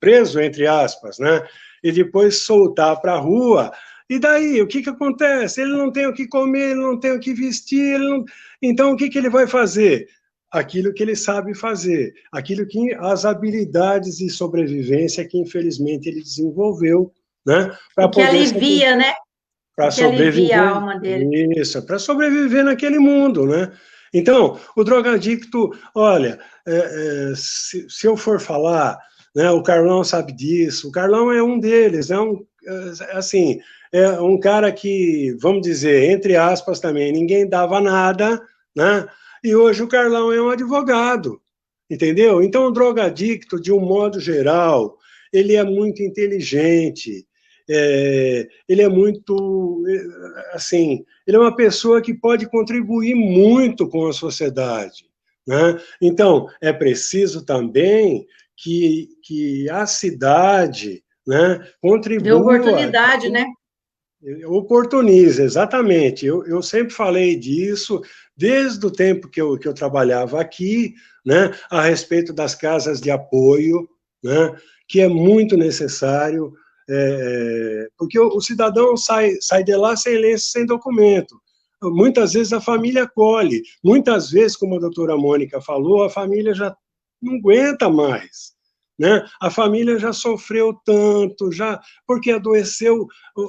preso, entre aspas, né, e depois soltar para a rua. E daí, o que acontece? Ele não tem o que comer, ele não tem o que vestir, então o que ele vai fazer? Aquilo que ele sabe fazer, aquilo que as habilidades de sobrevivência que infelizmente ele desenvolveu, né, para poder alivia, né? Para sobreviver a alma dele. Isso, para sobreviver naquele mundo, né? Então, o drogadicto, olha, se eu for falar, né, o Carlão sabe disso, o Carlão é um deles, assim, é um cara que, vamos dizer, entre aspas também, ninguém dava nada, né? E hoje o Carlão é um advogado, entendeu? Então, o drogadicto, de um modo geral, ele é muito inteligente, ele é muito, assim, ele é uma pessoa que pode contribuir muito com a sociedade, né? Então, é preciso também que a cidade, né, contribua... Dê oportunidade, né? Oportuniza, exatamente. Eu sempre falei disso desde o tempo que eu trabalhava aqui, né, a respeito das casas de apoio, né, que é muito necessário, porque o cidadão sai de lá sem lenço, sem documento. Muitas vezes a família acolhe, muitas vezes, como a doutora Mônica falou, a família já não aguenta mais, né? A família já sofreu tanto, porque adoeceu,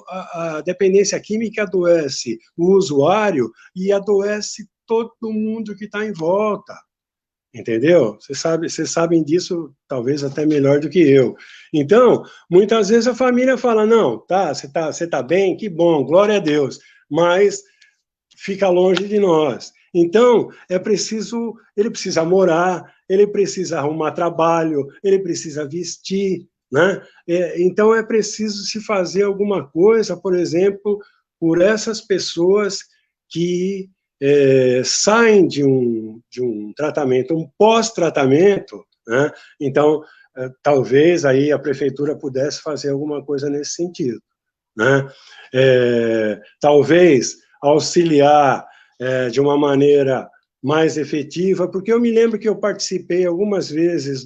a dependência química adoece o usuário e adoece todo mundo que está em volta. Entendeu? Vocês sabem disso talvez até melhor do que eu. Então, muitas vezes a família fala, não, você tá bem, que bom, glória a Deus, mas fica longe de nós. Então, ele precisa morar, ele precisa arrumar trabalho, ele precisa vestir, né? Então, é preciso se fazer alguma coisa, por exemplo, por essas pessoas que saem de um tratamento, um pós-tratamento, né? Então, talvez aí a prefeitura pudesse fazer alguma coisa nesse sentido, né? Talvez auxiliar de uma maneira mais efetiva, porque eu me lembro que eu participei algumas vezes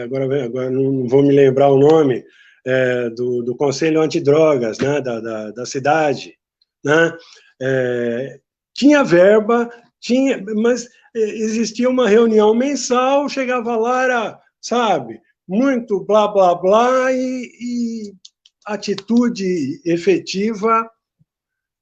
agora não vou me lembrar o nome, do Conselho Antidrogas, né, da cidade, né? Tinha verba, mas existia uma reunião mensal, chegava lá, era, sabe, muito blá, blá, blá, e atitude efetiva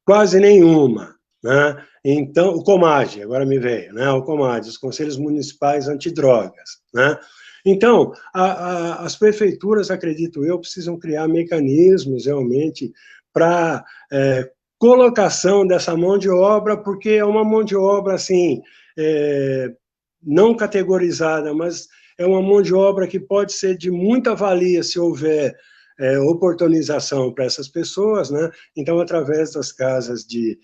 quase nenhuma, né? Então, o COMAD, agora me veio, né? O COMAD, os Conselhos Municipais Antidrogas, né? Então, as prefeituras, acredito eu, precisam criar mecanismos, realmente, para colocação dessa mão de obra, porque é uma mão de obra, assim, não categorizada, mas é uma mão de obra que pode ser de muita valia se houver oportunização para essas pessoas, né? Então, através das casas de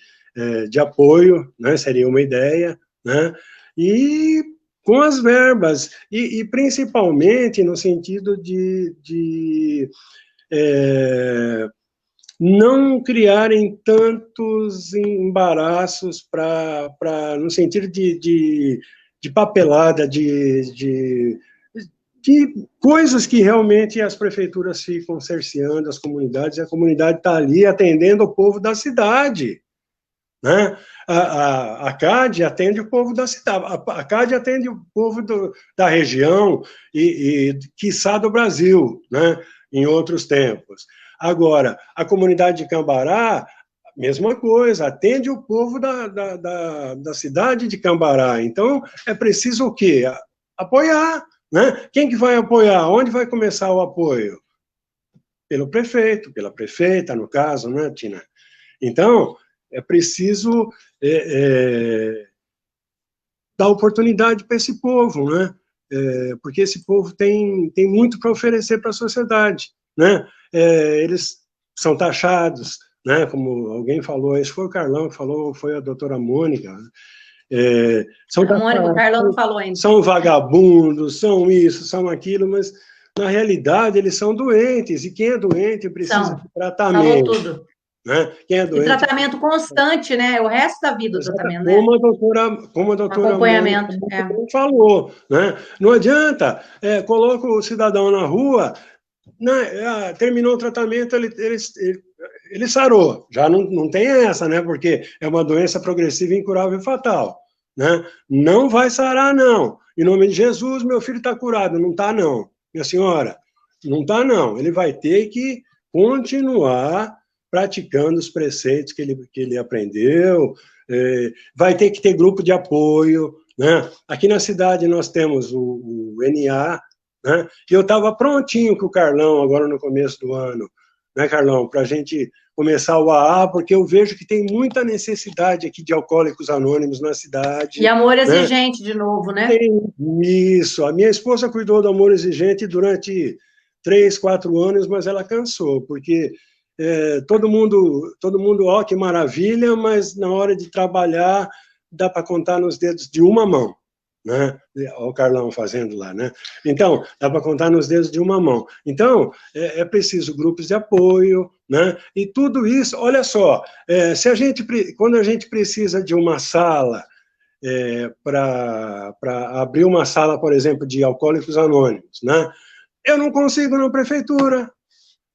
apoio, né? Seria uma ideia, né? E com as verbas, e principalmente no sentido de não criarem tantos embaraços no sentido de papelada, de coisas que realmente as prefeituras ficam cerceando as comunidades, e a comunidade está ali atendendo o povo da cidade, né? A CAD atende o povo da cidade, a CAD atende o povo da região e quiçá do Brasil, né? Em outros tempos. Agora, a comunidade de Cambará, mesma coisa, atende o povo da cidade de Cambará. Então, é preciso o quê? Apoiar, né? Quem que vai apoiar? Onde vai começar o apoio? Pelo prefeito, pela prefeita, no caso, né, Tina? Então, é preciso dar oportunidade para esse povo, né? Porque esse povo tem muito para oferecer para a sociedade, né? Eles são taxados, né? Como alguém falou, esse foi o Carlão que falou, foi a doutora Mônica, são a Mônica, o Carlão não falou ainda. São vagabundos, são isso, são aquilo, mas na realidade eles são doentes, e quem é doente precisa de tratamento. Falou tudo. Né? Quem é doente, e tratamento constante, né? O resto da vida, o tratamento, né? Como a doutora acompanhamento, falou, né? Não adianta, coloca o cidadão na rua, né? Terminou o tratamento, ele sarou. Já não tem essa, né? Porque é uma doença progressiva, incurável e fatal, né? Não vai sarar, não. Em nome de Jesus, meu filho está curado. Não está, não. Minha senhora, não está, não. Ele vai ter que continuar praticando os preceitos que ele aprendeu, vai ter que ter grupo de apoio, né? Aqui na cidade nós temos o NA, né? E eu estava prontinho com o Carlão agora no começo do ano, né, Carlão, para a gente começar o AA, porque eu vejo que tem muita necessidade aqui de alcoólicos anônimos na cidade. E amor exigente, né? De novo, né? Isso, a minha esposa cuidou do amor exigente durante 3, 4 anos, mas ela cansou, porque todo mundo, ó, que maravilha, mas na hora de trabalhar, dá para contar nos dedos de uma mão, né? Olha o Carlão fazendo lá, né? Então, dá para contar nos dedos de uma mão. Então, é preciso grupos de apoio, né? E tudo isso, olha só, quando a gente precisa de uma sala, para abrir uma sala, por exemplo, de alcoólicos anônimos, né? Eu não consigo na prefeitura.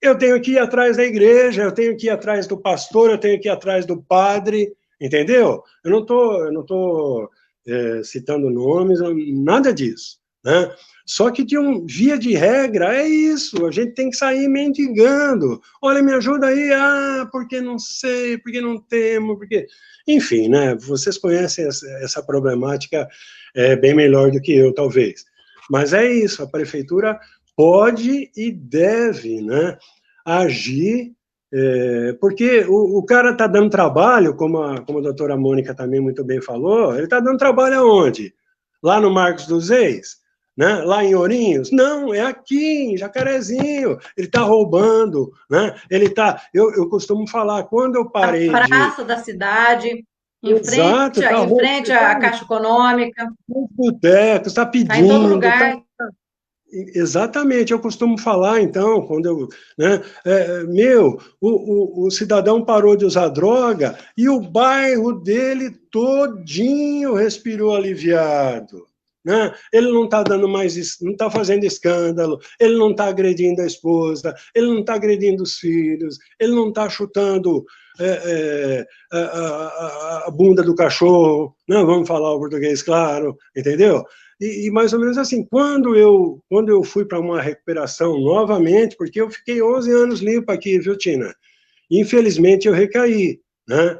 Eu tenho que ir atrás da igreja, eu tenho que ir atrás do pastor, eu tenho que ir atrás do padre, entendeu? Eu não tô citando nomes, nada disso, né? Só que, via de regra, é isso, a gente tem que sair mendigando. Olha, me ajuda aí, porque não sei, porque não temos, porque... Enfim, né? Vocês conhecem essa problemática bem melhor do que eu, talvez. Mas é isso, a prefeitura pode e deve, né, agir, porque o cara está dando trabalho, como a doutora Mônica também muito bem falou, ele está dando trabalho aonde? Lá no Marcos dos Reis? Né? Lá em Ourinhos? Não, é aqui, em Jacarezinho. Ele está roubando, né? Ele está... Eu costumo falar, quando eu parei a praça da cidade... Em frente à Caixa Econômica. Nos botecos, está pedindo... Está em todo lugar. Exatamente, eu costumo falar, então, quando eu... Né, o cidadão parou de usar droga e o bairro dele todinho respirou aliviado. Né? Ele não está dando mais, não está fazendo escândalo, ele não está agredindo a esposa, ele não está agredindo os filhos, ele não está chutando a bunda do cachorro, não, vamos falar o português claro, entendeu? E mais ou menos assim, quando eu fui para uma recuperação novamente, porque eu fiquei 11 anos limpo aqui, viu, Tina? Infelizmente eu recaí, né?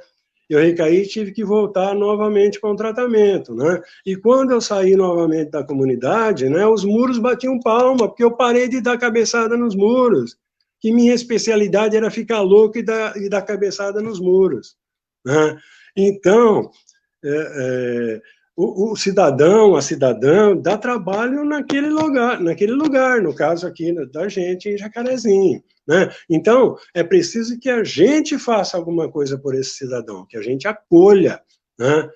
Eu recaí e tive que voltar novamente para um tratamento, né? E quando eu saí novamente da comunidade, né, os muros batiam palma, porque eu parei de dar cabeçada nos muros, que minha especialidade era ficar louco e dar cabeçada nos muros, né? Então, o cidadão, a cidadã, dá trabalho naquele lugar, no caso aqui da gente em Jacarezinho, né? Então, é preciso que a gente faça alguma coisa por esse cidadão, que a gente acolha, né?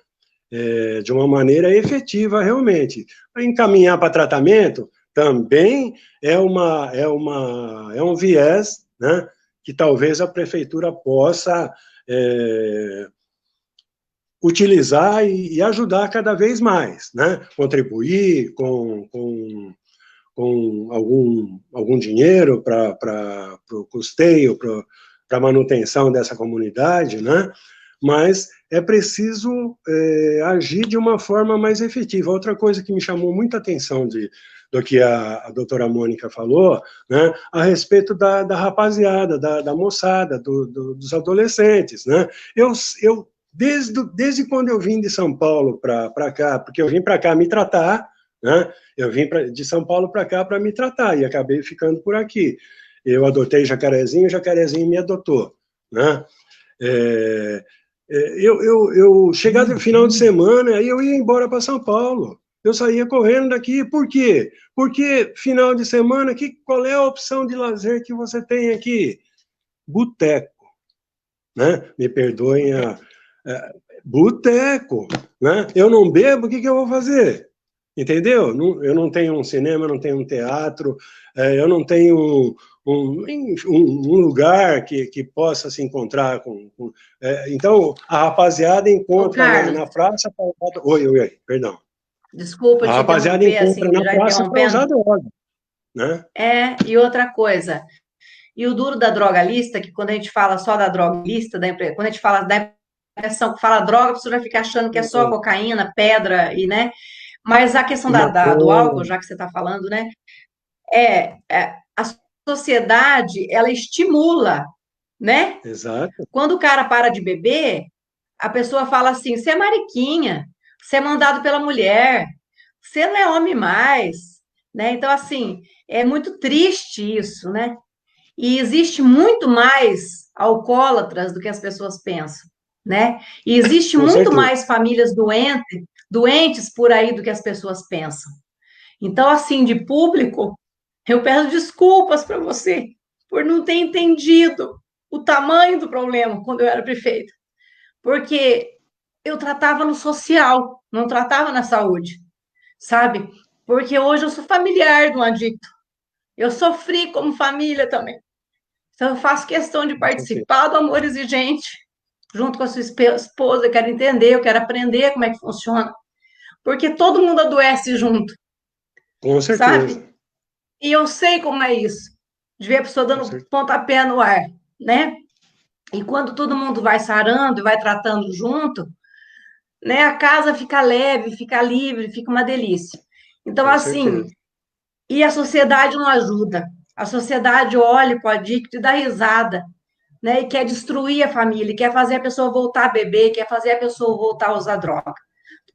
De uma maneira efetiva, realmente. Encaminhar para tratamento também é um viés, né? Que talvez a prefeitura possa utilizar e ajudar cada vez mais, né? Contribuir com algum dinheiro para o custeio, para a manutenção dessa comunidade, né? Mas é preciso agir de uma forma mais efetiva. Outra coisa que me chamou muita atenção do que a doutora Mônica falou, né, a respeito da rapaziada, da moçada, dos adolescentes, né? Desde quando eu vim de São Paulo para cá, porque eu vim para cá me tratar, né? Eu vim de São Paulo para cá para me tratar e acabei ficando por aqui. Eu adotei Jacarezinho, o Jacarezinho me adotou, né? eu chegado no final de semana, aí eu ia embora para São Paulo. Eu saía correndo daqui. Por quê? Porque final de semana, qual é a opção de lazer que você tem aqui? Boteco, né? Me perdoem boteco, né? Eu não bebo, o que eu vou fazer? Entendeu? Eu não tenho um cinema, eu não tenho um teatro, eu não tenho um lugar que possa se encontrar com então, a rapaziada encontra na praça... Oi, perdão. Desculpa A te rapaziada interromper, encontra assim, na já praça para usar interrompendo. droga, né? E outra coisa, e o duro da droga lista, que quando a gente fala só da droga lista, quando a gente fala da impressão que fala droga, a pessoa já fica achando que é só cocaína, pedra, mas a questão do álcool, já que você está falando, né? A sociedade, ela estimula, né? Exato. Quando o cara para de beber, a pessoa fala assim: você é mariquinha, você é mandado pela mulher, você não é homem mais, né? Então, assim, é muito triste isso, né? E existe muito mais alcoólatras do que as pessoas pensam, né? E existe Com muito certeza. mais famílias doentes por aí do que as pessoas pensam. Então, assim, de público, eu peço desculpas para você por não ter entendido o tamanho do problema quando eu era prefeita, porque eu tratava no social, não tratava na saúde, sabe? Porque hoje eu sou familiar de um adicto, eu sofri como família também. Então, eu faço questão de participar do Amor Exigente, junto com a sua esposa, eu quero entender, eu quero aprender como é que funciona, porque todo mundo adoece junto, Com certeza. sabe? E eu sei como é isso, de ver a pessoa dando pontapé no ar, né? E quando todo mundo vai sarando e vai tratando junto, né, a casa fica leve, fica livre, fica uma delícia. Então, Com assim, certeza. e a sociedade não ajuda. A sociedade olha para o adicto e dá risada, né? E quer destruir a família, quer fazer a pessoa voltar a beber, quer fazer a pessoa voltar a usar droga,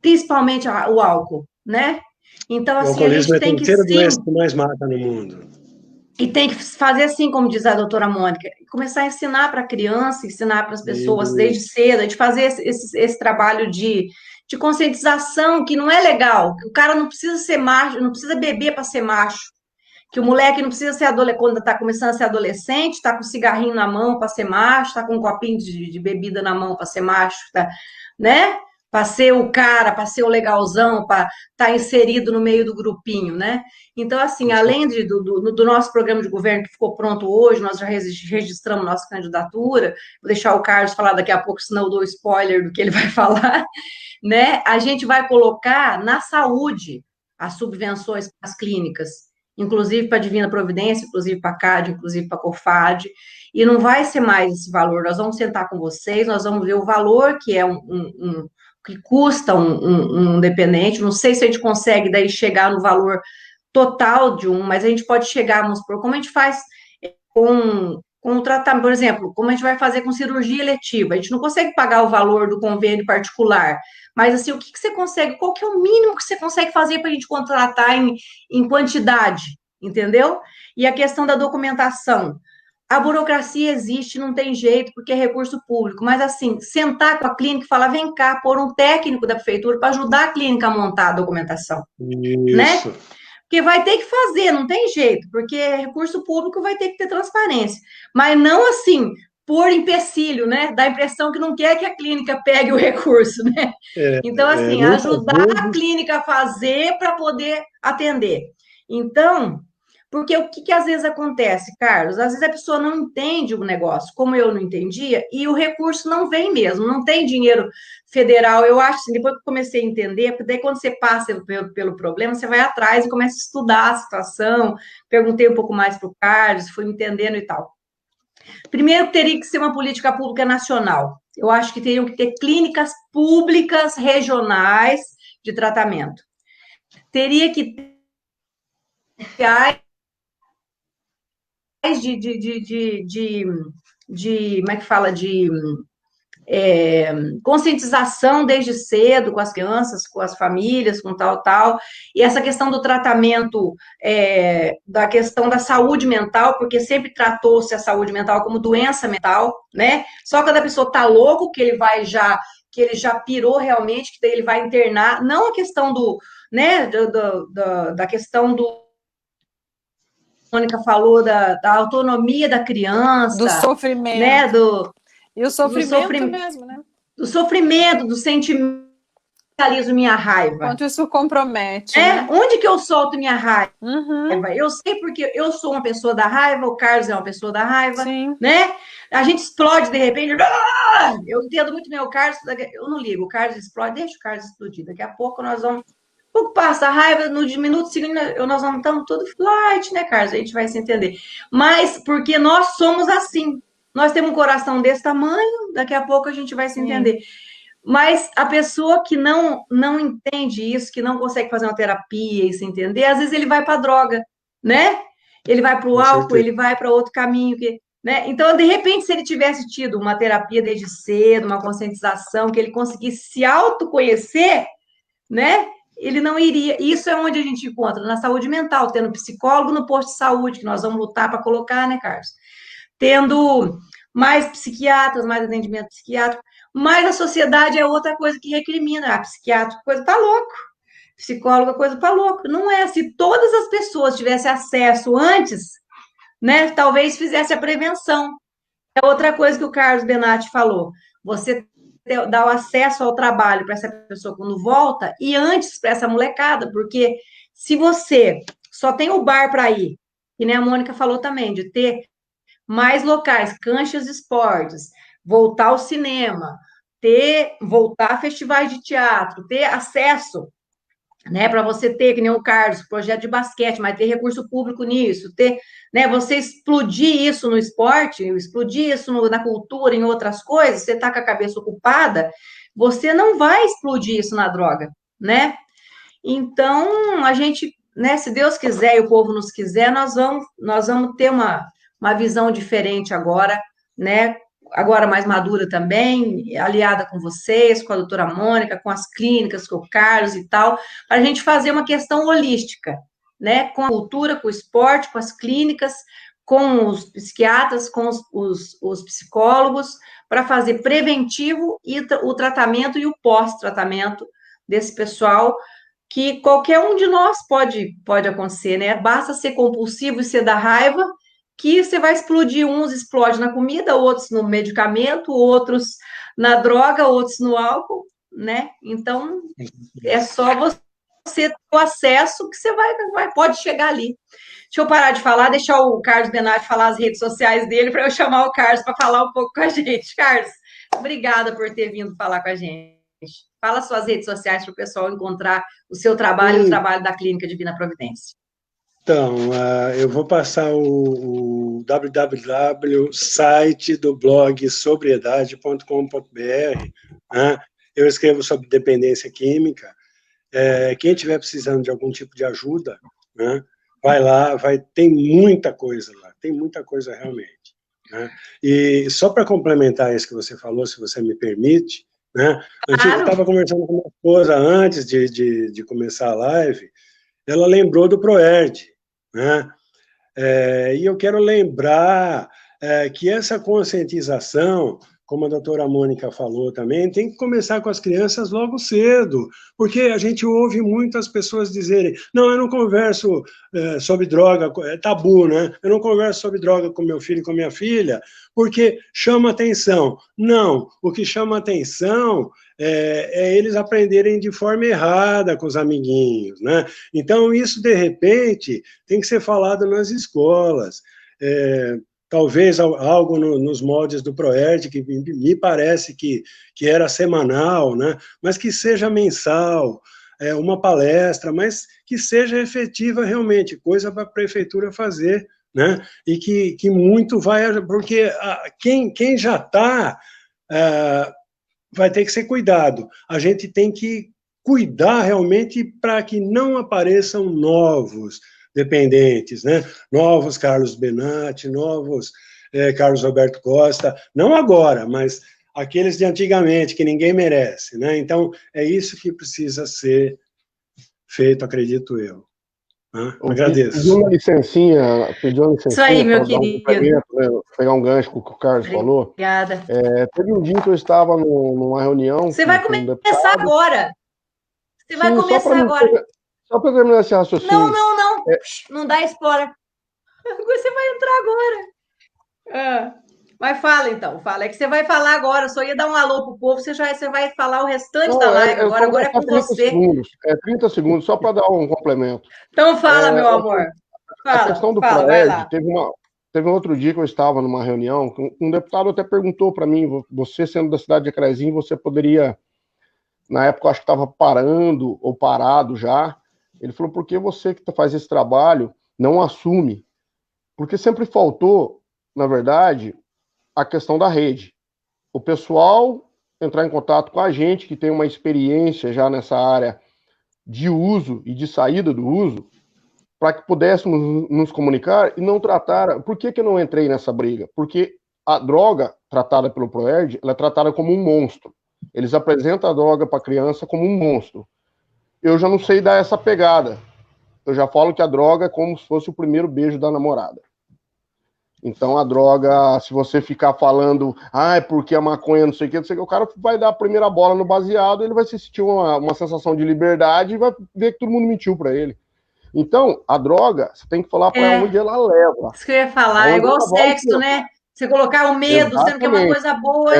principalmente o álcool, né? Então, O assim, a alcoolismo gente é a tem que terceira sim, doença que mais mata no mundo. e tem que fazer assim, como diz a doutora Mônica, começar a ensinar para a criança, ensinar para as pessoas desde cedo, de fazer esse trabalho de conscientização, que não é legal, que o cara não precisa ser macho, não precisa beber para ser macho, que o moleque não precisa ser adolescente, quando está começando a ser adolescente, está com um cigarrinho na mão para ser macho, está com um copinho de bebida na mão para ser macho, tá, né? Para ser o cara, para ser o legalzão, para estar inserido no meio do grupinho, né? Então, assim, além do nosso programa de governo que ficou pronto hoje, nós já registramos nossa candidatura, vou deixar o Carlos falar daqui a pouco, senão eu dou spoiler do que ele vai falar, né? A gente vai colocar na saúde as subvenções para as clínicas, inclusive para a Divina Providência, inclusive para a CAD, inclusive para a COFAD, e não vai ser mais esse valor, nós vamos sentar com vocês, nós vamos ver o valor que é que custa um dependente, não sei se a gente consegue daí chegar no valor total de mas a gente pode chegar, vamos supor, como a gente faz com o tratamento, por exemplo, como a gente vai fazer com cirurgia eletiva, a gente não consegue pagar o valor do convênio particular, mas assim, o que você consegue, qual que é o mínimo que você consegue fazer para a gente contratar em quantidade, entendeu? E a questão da documentação. A burocracia existe, não tem jeito, porque é recurso público, mas assim, sentar com a clínica e falar, vem cá, pôr um técnico da prefeitura para ajudar a clínica a montar a documentação, né? Isso. Porque vai ter que fazer, não tem jeito, porque recurso público vai ter que ter transparência, mas não assim, por empecilho, né? Dá a impressão que não quer que a clínica pegue o recurso, né? Então, assim, Muitas ajudar a vezes. clínica a fazer para poder atender. Então, porque o que às vezes acontece, Carlos? Às vezes a pessoa não entende o negócio, como eu não entendia, e o recurso não vem mesmo, não tem dinheiro federal. Eu acho assim, depois que eu comecei a entender, porque daí quando você passa pelo problema, você vai atrás e começa a estudar a situação. Perguntei um pouco mais para o Carlos, fui entendendo e tal. Primeiro, teria que ser uma política pública nacional. Eu acho que teriam que ter clínicas públicas regionais de tratamento. Teria que ter como é que fala, conscientização desde cedo com as crianças, com as famílias, com tal, e essa questão do tratamento, da questão da saúde mental, porque sempre tratou-se a saúde mental como doença mental, né? Só quando a pessoa tá louco que ele já pirou realmente, que daí ele vai internar, não a questão né, da questão do a Mônica falou da autonomia da criança, do sofrimento, né, e o sofrimento mesmo, né? Do sofrimento, do sentimento, realizo minha raiva. Quanto isso compromete, né? Onde que eu solto minha raiva? Uhum. Eu sei porque eu sou uma pessoa da raiva, o Carlos é uma pessoa da raiva, Sim. né? A gente explode de repente, eu entendo muito bem o Carlos, eu não ligo, o Carlos explode, deixa o Carlos explodir, daqui a pouco nós vamos... Pouco passa a raiva, no minuto seguinte, nós vamos estar tudo flight, né, Carlos? A gente vai se entender. Mas porque nós somos assim. Nós temos um coração desse tamanho, daqui a pouco a gente vai se entender. Mas a pessoa que não entende isso, que não consegue fazer uma terapia e se entender, às vezes ele vai para a droga, né? Ele vai para o álcool, ele vai para outro caminho, né? Então, de repente, se ele tivesse tido uma terapia desde cedo, uma conscientização, que ele conseguisse se autoconhecer, né? Ele não iria. Isso é onde a gente encontra, na saúde mental, tendo psicólogo no posto de saúde, que nós vamos lutar para colocar, né, Carlos? Tendo mais psiquiatras, mais atendimento psiquiátrico, mas a sociedade é outra coisa que recrimina. Psiquiátrico, coisa para louco. Psicólogo, coisa para louco. Não é. Se todas as pessoas tivessem acesso antes, né, talvez fizesse a prevenção. É outra coisa que o Carlos Benatti falou. Você dar o acesso ao trabalho para essa pessoa quando volta e antes para essa molecada, porque se você só tem o bar para ir, e nem a Mônica falou também, de ter mais locais, canchas de esportes, voltar ao cinema, voltar a festivais de teatro, ter acesso, né, para você ter, que nem o Carlos, projeto de basquete, mas ter recurso público nisso, ter, né, você explodir isso no esporte, explodir isso na cultura, em outras coisas, você está com a cabeça ocupada, você não vai explodir isso na droga, né? Então, a gente, né, se Deus quiser e o povo nos quiser, nós vamos ter uma visão diferente agora, né? Agora mais madura também, aliada com vocês, com a doutora Mônica, com as clínicas, com o Carlos e tal, para a gente fazer uma questão holística, né? Com a cultura, com o esporte, com as clínicas, com os psiquiatras, com os psicólogos, para fazer preventivo e o tratamento e o pós-tratamento desse pessoal, que qualquer um de nós pode acontecer, né? Basta ser compulsivo e ser da raiva, que você vai explodir, uns explodem na comida, outros no medicamento, outros na droga, outros no álcool, né? Então, é só você ter o acesso que você pode chegar ali. Deixa eu parar de falar, deixar o Carlos Benatti falar as redes sociais dele, para eu chamar o Carlos para falar um pouco com a gente. Carlos, obrigada por ter vindo falar com a gente. Fala suas redes sociais para o pessoal encontrar o seu trabalho e o trabalho da Clínica Divina Providência. Então, eu vou passar o www.site do blog sobriedade.com.br, né? Eu escrevo sobre dependência química. Quem estiver precisando de algum tipo de ajuda, né, vai lá, tem muita coisa lá, tem muita coisa realmente, né? E só para complementar isso que você falou, se você me permite, né? Eu estava conversando com minha esposa antes de começar a live, ela lembrou do PROERD, né? E eu quero lembrar que essa conscientização, como a doutora Mônica falou também, tem que começar com as crianças logo cedo, porque a gente ouve muitas pessoas dizerem, não, eu não converso sobre droga, é tabu, né? Eu não converso sobre droga com meu filho e com minha filha, porque chama atenção. Não, o que chama atenção é eles aprenderem de forma errada com os amiguinhos, né? Então, isso, de repente, tem que ser falado nas escolas. Talvez algo nos moldes do PROERD, que me parece que era semanal, né? Mas que seja mensal, uma palestra, mas que seja efetiva realmente, coisa para a prefeitura fazer, né? E que muito vai... Porque quem já está... vai ter que ser cuidado. A gente tem que cuidar realmente para que não apareçam novos dependentes, né? Novos Carlos Benatti, novos Carlos Roberto Costa, não agora, mas aqueles de antigamente, que ninguém merece, né? Então, é isso que precisa ser feito, acredito eu. Né? Agradeço. Pediu uma Isso aí, licencinha meu para dar um querido. complemento, né, pegar um gancho com o que o Carlos falou. Obrigada. Teve um dia que eu estava numa reunião Você com vai um começar deputado. agora. Você vai Sim, começar agora. só para terminar esse raciocínio. Não. Não dá spoiler. Você vai entrar agora. Mas fala então, fala. É que você vai falar agora, só ia dar um alô pro povo, você vai falar o restante da Não, live eu só vou agora é gastar com 30 você. segundos. 30 segundos, só para dar um complemento. Então fala, meu amor. A questão do vai lá. PROERD, teve um outro dia que eu estava numa reunião, um deputado até perguntou para mim, você sendo da cidade de Jacarezinho, você poderia, na época eu acho que estava parando ou parado já, ele falou, por que você que faz esse trabalho não assume? Porque sempre faltou, na verdade, a questão da rede. O pessoal entrar em contato com a gente, que tem uma experiência já nessa área de uso e de saída do uso, para que pudéssemos nos comunicar e não tratar... Por que eu não entrei nessa briga? Porque a droga tratada pelo PROERD, ela é tratada como um monstro. Eles apresentam a droga para a criança como um monstro. Eu já não sei dar essa pegada. Eu já falo que a droga é como se fosse o primeiro beijo da namorada. Então a droga, se você ficar falando, porque a maconha não sei o que, o cara vai dar a primeira bola no baseado, ele vai sentir uma sensação de liberdade e vai ver que todo mundo mentiu para ele. Então, a droga, você tem que falar para onde ela leva. Isso que eu ia falar, é igual o sexo, né? Você colocar o medo, sendo que é uma coisa boa.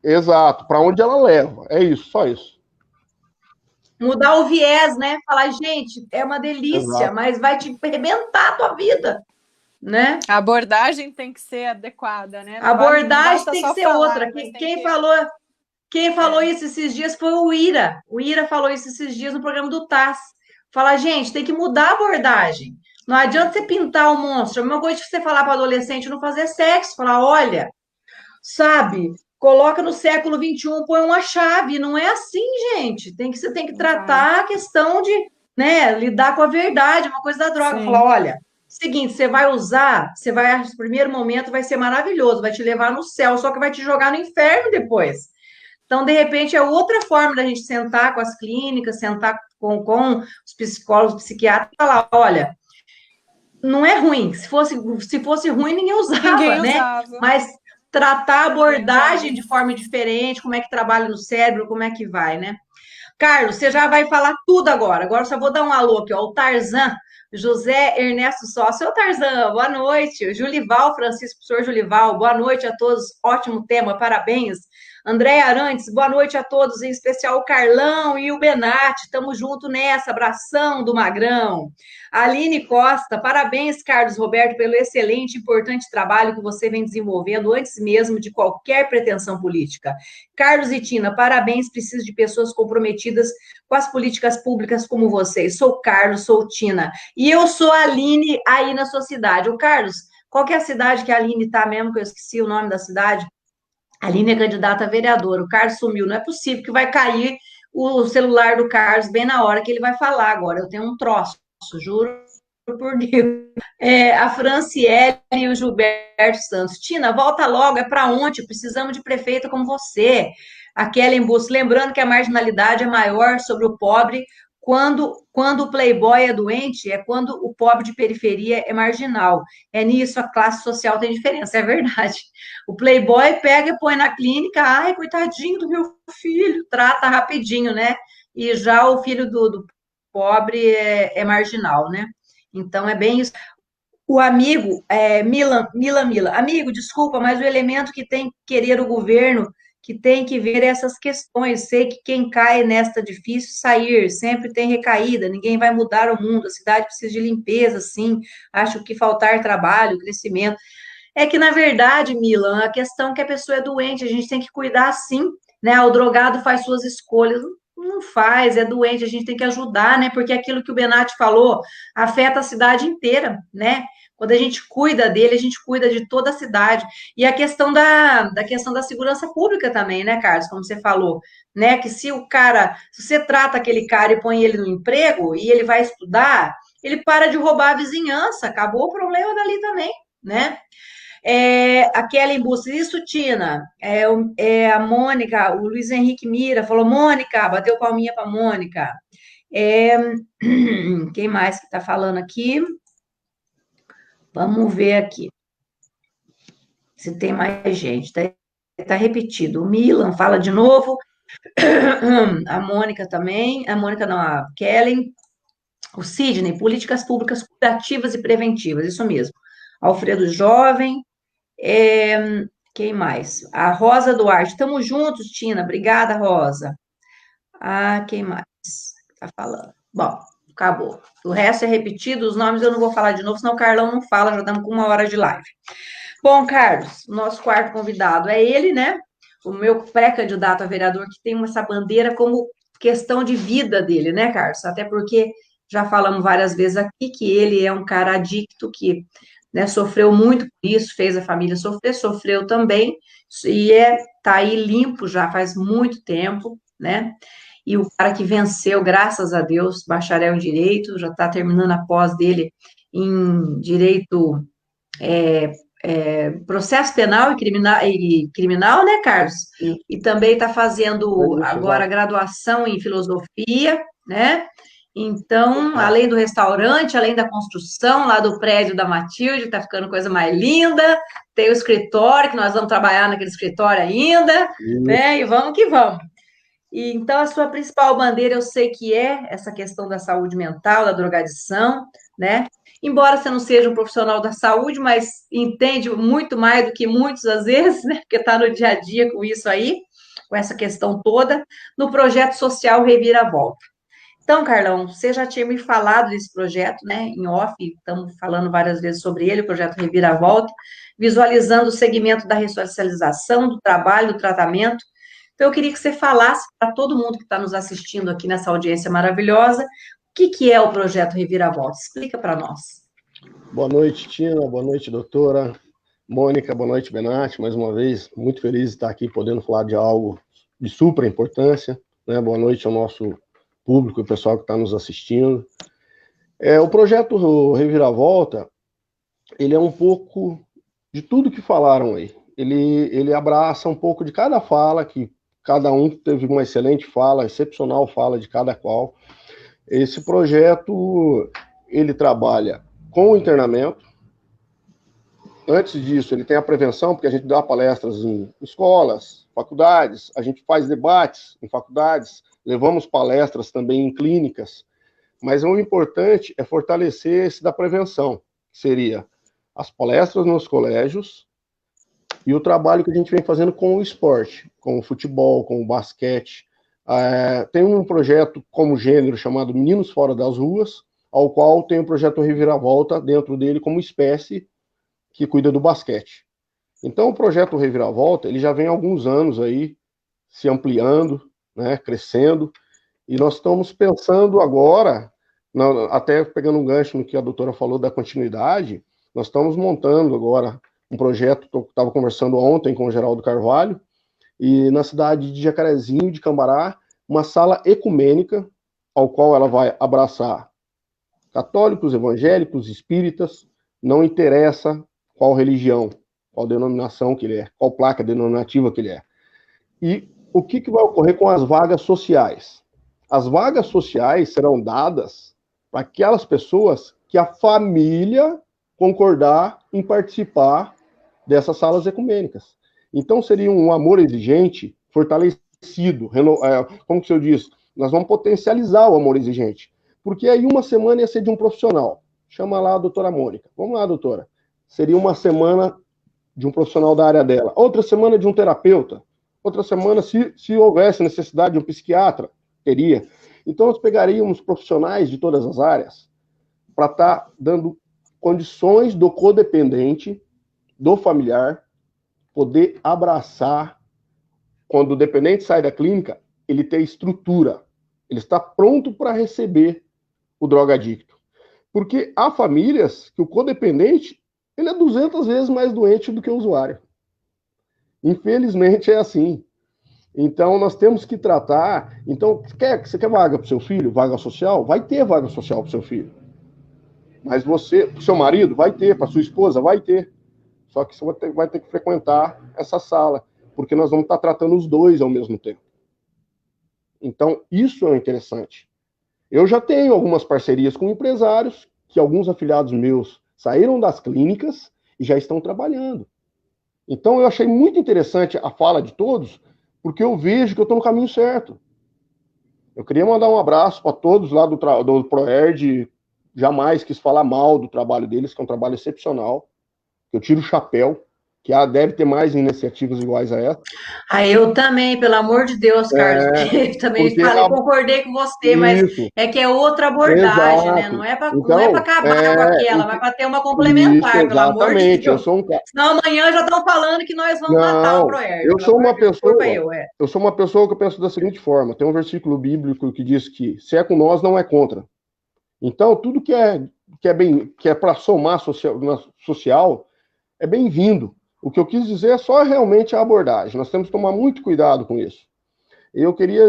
Exato, para onde ela leva. É isso, só isso. Mudar o viés, né? Falar, gente, é uma delícia, exato, mas vai te arrebentar a tua vida, né? A abordagem tem que ser adequada, né? A abordagem tem que ser outra. Quem falou isso esses dias foi o Ira. O Ira falou isso esses dias no programa do TAS. Fala, gente, tem que mudar a abordagem. Não adianta você pintar o monstro. É a mesma coisa que você falar para adolescente não fazer sexo. Falar, olha, sabe, coloca no século XXI, põe uma chave. Não é assim, gente. Você tem que tratar a questão de, né, lidar com a verdade, uma coisa da droga. Sim. Falar, olha, seguinte, você vai usar, no primeiro momento vai ser maravilhoso, vai te levar no céu, só que vai te jogar no inferno depois. Então, de repente, é outra forma da gente sentar com as clínicas, sentar com os psicólogos, psiquiatras, e falar, olha, não é ruim. Se fosse ruim, ninguém usava, né? Mas tratar a abordagem de forma diferente, como é que trabalha no cérebro, como é que vai, né? Carlos, você já vai falar tudo agora. Agora só vou dar um alô aqui, ó. O Tarzan, José Ernesto Só. Seu Tarzan, boa noite. O Julival Francisco, professor Julival, boa noite a todos. Ótimo tema, parabéns. André Arantes, boa noite a todos, em especial o Carlão e o Benatti. Estamos juntos nessa, abração do Magrão. Aline Costa, parabéns, Carlos Roberto, pelo excelente e importante trabalho que você vem desenvolvendo antes mesmo de qualquer pretensão política. Carlos e Tina, parabéns, preciso de pessoas comprometidas com as políticas públicas como vocês. Sou Carlos, sou Tina. E eu sou a Aline aí na sua cidade. Ô, Carlos, qual que é a cidade que a Aline está mesmo, que eu esqueci o nome da cidade? A Aline é candidata a vereadora, o Carlos sumiu. Não é possível que vai cair o celular do Carlos bem na hora que ele vai falar agora. Eu tenho um troço, juro por Deus. A Franciele e o Gilberto Santos. Tina, volta logo, é para ontem, precisamos de prefeita como você. A Kellen Bustos, lembrando que a marginalidade é maior sobre o pobre quando o playboy é doente, é quando o pobre de periferia é marginal. É nisso, a classe social tem diferença, é verdade. O playboy pega e põe na clínica, ai, coitadinho do meu filho, trata rapidinho, né? E já o filho do pobre é marginal, né? Então, é bem isso. O amigo, Milan, amigo, desculpa, mas o elemento que tem que querer o governo, que tem que ver essas questões, sei que quem cai nesta difícil sair, sempre tem recaída, ninguém vai mudar o mundo, a cidade precisa de limpeza, sim, acho que faltar trabalho, crescimento, é que, na verdade, Milan, a questão é que a pessoa é doente, a gente tem que cuidar, sim, né, o drogado faz suas escolhas, não faz, é doente, a gente tem que ajudar, né, porque aquilo que o Benatti falou afeta a cidade inteira, né, quando a gente cuida dele, a gente cuida de toda a cidade. E a questão da questão da segurança pública também, né, Carlos? Como você falou, né? Que se você trata aquele cara e põe ele no emprego e ele vai estudar, ele para de roubar a vizinhança, acabou o problema dali também, né? A Kelly Bustos, isso, Tina. A Mônica, o Luiz Henrique Mira falou, Mônica, bateu palminha para Mônica. Quem mais que está falando aqui? Vamos ver aqui. Se tem mais gente. Tá repetido. O Milan fala de novo. A Mônica também. A Mônica não, a Kelly. O Sidney, políticas públicas curativas e preventivas. Isso mesmo. Alfredo Jovem. Quem mais? A Rosa Duarte. Estamos juntos, Tina. Obrigada, Rosa. Quem mais está falando? Bom, acabou. O resto é repetido. Os nomes eu não vou falar de novo, senão o Carlão não fala. Já estamos com 1 hora de live. Bom, Carlos, nosso quarto convidado é ele, né? O meu pré-candidato a vereador, que tem essa bandeira como questão de vida dele, né, Carlos? Até porque já falamos várias vezes aqui que ele é um cara adicto, que, né, sofreu muito por isso, fez a família sofrer, sofreu também, e tá aí limpo já faz muito tempo, né? E o cara que venceu, graças a Deus, bacharel em Direito, já está terminando a pós dele em Direito... processo penal e criminal, né, Carlos? Sim. E também está fazendo agora graduação em filosofia, né? Então, além do restaurante, além da construção lá do prédio da Matilde, está ficando coisa mais linda, tem o escritório, que nós vamos trabalhar naquele escritório ainda, né? E vamos que vamos. E, então, a sua principal bandeira, eu sei que é essa questão da saúde mental, da drogadição, né? Embora você não seja um profissional da saúde, mas entende muito mais do que muitos, às vezes, né? Porque está no dia a dia com isso aí, com essa questão toda, no projeto social Reviravolta. Então, Carlão, você já tinha me falado desse projeto, né? Em off, estamos falando várias vezes sobre ele, o projeto Reviravolta, visualizando o segmento da ressocialização, do trabalho, do tratamento. Então, eu queria que você falasse para todo mundo que está nos assistindo aqui nessa audiência maravilhosa, o que é o projeto Reviravolta? Explica para nós. Boa noite, Tina. Boa noite, doutora. Mônica, boa noite, Benatti. Mais uma vez, muito feliz de estar aqui podendo falar de algo de super importância, né? Boa noite ao nosso público e pessoal que está nos assistindo. O projeto Reviravolta, ele é um pouco de tudo que falaram aí. Ele abraça um pouco de cada fala, que cada um teve uma excelente fala, excepcional fala de cada qual. Esse projeto, ele trabalha com o internamento. Antes disso, ele tem a prevenção, porque a gente dá palestras em escolas, faculdades, a gente faz debates em faculdades, levamos palestras também em clínicas, mas o importante é fortalecer esse da prevenção, que seria as palestras nos colégios e o trabalho que a gente vem fazendo com o esporte, com o futebol, com o basquete. Tem um projeto como gênero chamado Meninos Fora das Ruas, ao qual tem o projeto Reviravolta dentro dele como espécie que cuida do basquete. Então, o projeto Reviravolta, ele já vem há alguns anos aí se ampliando, né, crescendo, e nós estamos pensando agora, até pegando um gancho no que a doutora falou da continuidade, nós estamos montando agora um projeto que eu estava conversando ontem com o Geraldo Carvalho, e na cidade de Jacarezinho, de Cambará, uma sala ecumênica, ao qual ela vai abraçar católicos, evangélicos, espíritas, não interessa qual religião, qual denominação que ele é, qual placa denominativa que ele é. E o que vai ocorrer com as vagas sociais? As vagas sociais serão dadas para aquelas pessoas que a família concordar em participar dessas salas ecumênicas. Então, seria um amor exigente, fortalecido, como que eu disse, nós vamos potencializar o amor exigente, porque aí uma semana ia ser de um profissional, chama lá a doutora Mônica, vamos lá, doutora, seria uma semana de um profissional da área dela, outra semana de um terapeuta, outra semana, se houvesse necessidade de um psiquiatra, teria. Então, nós pegaríamos profissionais de todas as áreas para estar dando condições do codependente, do familiar, poder abraçar, quando o dependente sai da clínica, ele ter estrutura, ele está pronto para receber o drogadicto. Porque há famílias que o codependente, ele é 200 vezes mais doente do que o usuário. Infelizmente é assim. Então, nós temos que tratar... Então, você quer vaga para o seu filho? Vaga social? Vai ter vaga social para o seu filho. Mas você, para o seu marido, vai ter. Para sua esposa, vai ter. Só que você vai ter que frequentar essa sala, porque nós vamos estar tratando os dois ao mesmo tempo. Então, isso é interessante. Eu já tenho algumas parcerias com empresários, que alguns afiliados meus saíram das clínicas e já estão trabalhando. Então, eu achei muito interessante a fala de todos, porque eu vejo que eu estou no caminho certo. Eu queria mandar um abraço para todos lá do ProERD, jamais quis falar mal do trabalho deles, que é um trabalho excepcional. Eu tiro o chapéu, que deve ter mais iniciativas iguais a essa. Eu também, pelo amor de Deus, Carlos, também falei, concordei com você, mas é que é outra abordagem, exato, né? Não é para então, acabar com aquela, mas para ter uma complementar, pelo amor de Deus. Senão amanhã já estão falando que nós vamos matar o ProERD. Eu sou uma pessoa que eu penso da seguinte forma, tem um versículo bíblico que diz que se é com nós, não é contra. Então, tudo que é para somar social é bem-vindo. O que eu quis dizer é só realmente a abordagem. Nós temos que tomar muito cuidado com isso. Eu queria...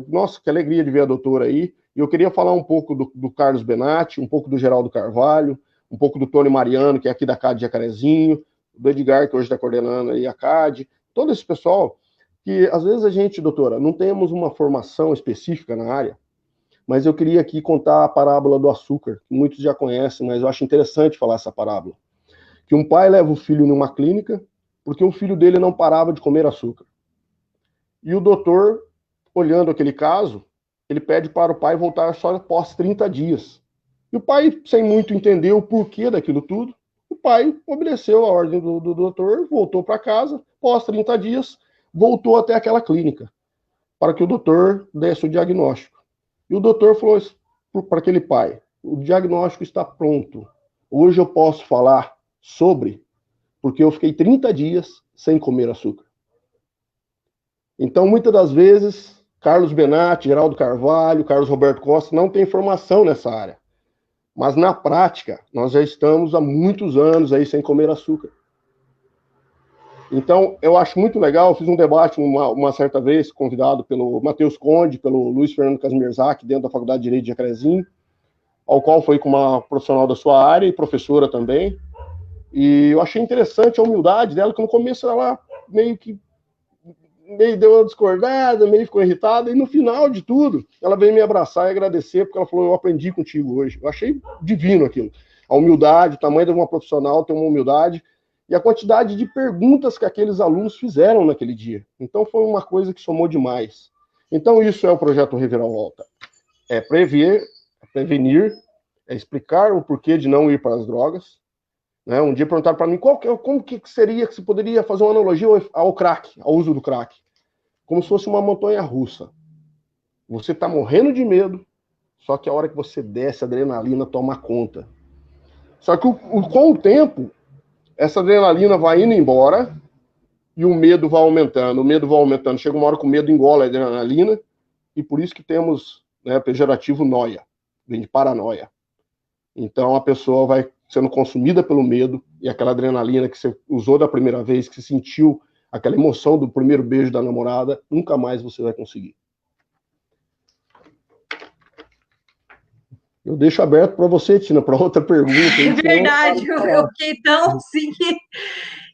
nossa, que alegria de ver a doutora aí. E eu queria falar um pouco do Carlos Benatti, um pouco do Geraldo Carvalho, um pouco do Tony Mariano, que é aqui da CAD de Jacarezinho, do Edgar, que hoje está coordenando aí a CAD. Todo esse pessoal que, às vezes, a gente, doutora, não temos uma formação específica na área, mas eu queria aqui contar a parábola do açúcar, que muitos já conhecem, mas eu acho interessante falar essa parábola. Que um pai leva o filho numa clínica porque o filho dele não parava de comer açúcar. E o doutor, olhando aquele caso, ele pede para o pai voltar só após 30 dias. E o pai, sem muito entender o porquê daquilo tudo, o pai obedeceu a ordem do doutor, voltou para casa, após 30 dias, voltou até aquela clínica, para que o doutor desse o diagnóstico. E o doutor falou para aquele pai, o diagnóstico está pronto, hoje eu posso falar sobre, porque eu fiquei 30 dias sem comer açúcar. Então, muitas das vezes, Carlos Benatti, Geraldo Carvalho, Carlos Roberto Costa não tem formação nessa área. Mas, na prática, nós já estamos há muitos anos aí sem comer açúcar. Então, eu acho muito legal, eu fiz um debate uma certa vez, convidado pelo Matheus Conde, pelo Luiz Fernando Kazmierzak, dentro da Faculdade de Direito de Jacarezinho, ao qual foi com uma profissional da sua área e professora também. E eu achei interessante a humildade dela, que no começo ela meio deu uma discordada, meio ficou irritada, e no final de tudo, ela veio me abraçar e agradecer, porque ela falou, eu aprendi contigo hoje. Eu achei divino aquilo. A humildade, o tamanho de uma profissional tem uma humildade, e a quantidade de perguntas que aqueles alunos fizeram naquele dia. Então foi uma coisa que somou demais. Então isso é o projeto Reviravolta. É prevenir, é explicar o porquê de não ir para as drogas. Né? Um dia perguntaram para mim como que seria que se poderia fazer uma analogia ao crack, ao uso do crack. Como se fosse uma montanha-russa. Você está morrendo de medo, só que a hora que você desce, a adrenalina toma conta. Só que com o tempo, essa adrenalina vai indo embora e o medo vai aumentando. O medo vai aumentando. Chega uma hora que o medo engola a adrenalina e por isso que temos, né, pejorativo noia, vem de paranoia. Então a pessoa vai sendo consumida pelo medo e aquela adrenalina que você usou da primeira vez, que você sentiu aquela emoção do primeiro beijo da namorada, nunca mais você vai conseguir. Eu deixo aberto para você, Tina, para outra pergunta. É verdade, eu fiquei tão assim.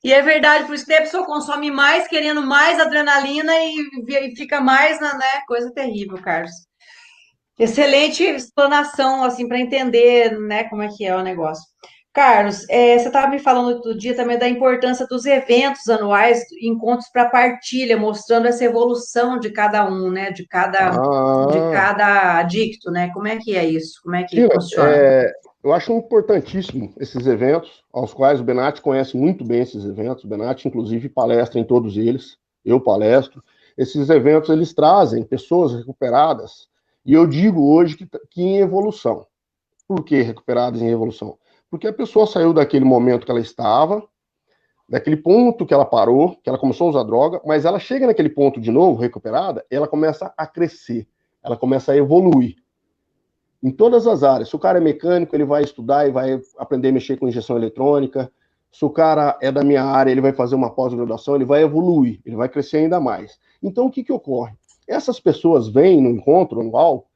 E é verdade, por isso que a pessoa consome mais, querendo mais adrenalina e fica mais, né? Coisa terrível, Carlos. Excelente explanação, assim, para entender, né, como é que é o negócio. Carlos, você estava me falando outro dia também da importância dos eventos anuais, encontros para partilha, mostrando essa evolução de cada um, né, de cada adicto, né? Como é que é isso? Como é que funciona? Eu acho importantíssimo esses eventos, aos quais o Benatti conhece muito bem esses eventos. O Benatti, inclusive, palestra em todos eles. Eu palestro. Esses eventos, eles trazem pessoas recuperadas, e eu digo hoje que em evolução. Por que recuperadas em evolução? Porque a pessoa saiu daquele momento que ela estava, daquele ponto que ela parou, que ela começou a usar droga, mas ela chega naquele ponto de novo, recuperada, ela começa a crescer, ela começa a evoluir. Em todas as áreas. Se o cara é mecânico, ele vai estudar e vai aprender a mexer com injeção eletrônica. Se o cara é da minha área, ele vai fazer uma pós-graduação, ele vai evoluir, ele vai crescer ainda mais. Então, o que ocorre? Essas pessoas vêm no encontro anual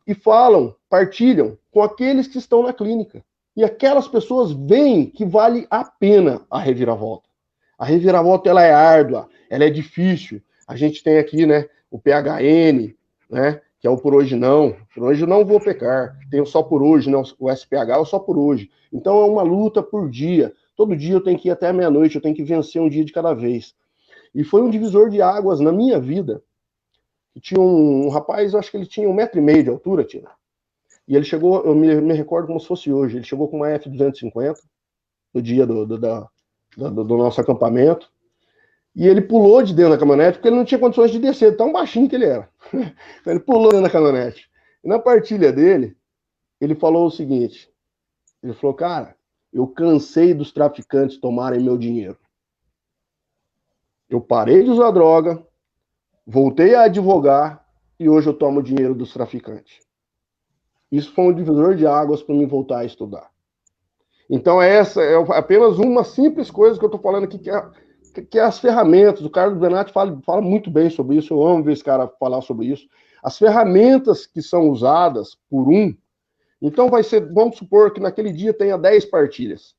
e falam, partilham com aqueles que estão na clínica. E aquelas pessoas veem que vale a pena a reviravolta. A reviravolta, ela é árdua, ela é difícil. A gente tem aqui, né, o PHN, né, que é o por hoje não. Por hoje não vou pecar. Tem o só por hoje, não, o SPH é o só por hoje. Então é uma luta por dia. Todo dia eu tenho que ir até a meia-noite, eu tenho que vencer um dia de cada vez. E foi um divisor de águas na minha vida. Tinha um rapaz, eu acho que ele tinha 1,5 m de altura, Tina. E ele chegou, eu me recordo como se fosse hoje, ele chegou com uma F-250 no dia do nosso acampamento, e ele pulou de dentro da caminhonete, porque ele não tinha condições de descer, tão baixinho que ele era. Então ele pulou dentro da caminhonete. E na partilha dele, ele falou o seguinte, ele falou, cara, eu cansei dos traficantes tomarem meu dinheiro. Eu parei de usar droga, voltei a advogar, e hoje eu tomo o dinheiro dos traficantes. Isso foi um divisor de águas para mim voltar a estudar. Então, essa é apenas uma simples coisa que eu estou falando aqui, que é as ferramentas. O Carlos Benatti fala muito bem sobre isso, eu amo ver esse cara falar sobre isso. As ferramentas que são usadas por um, então vai ser, vamos supor que naquele dia tenha 10 partilhas.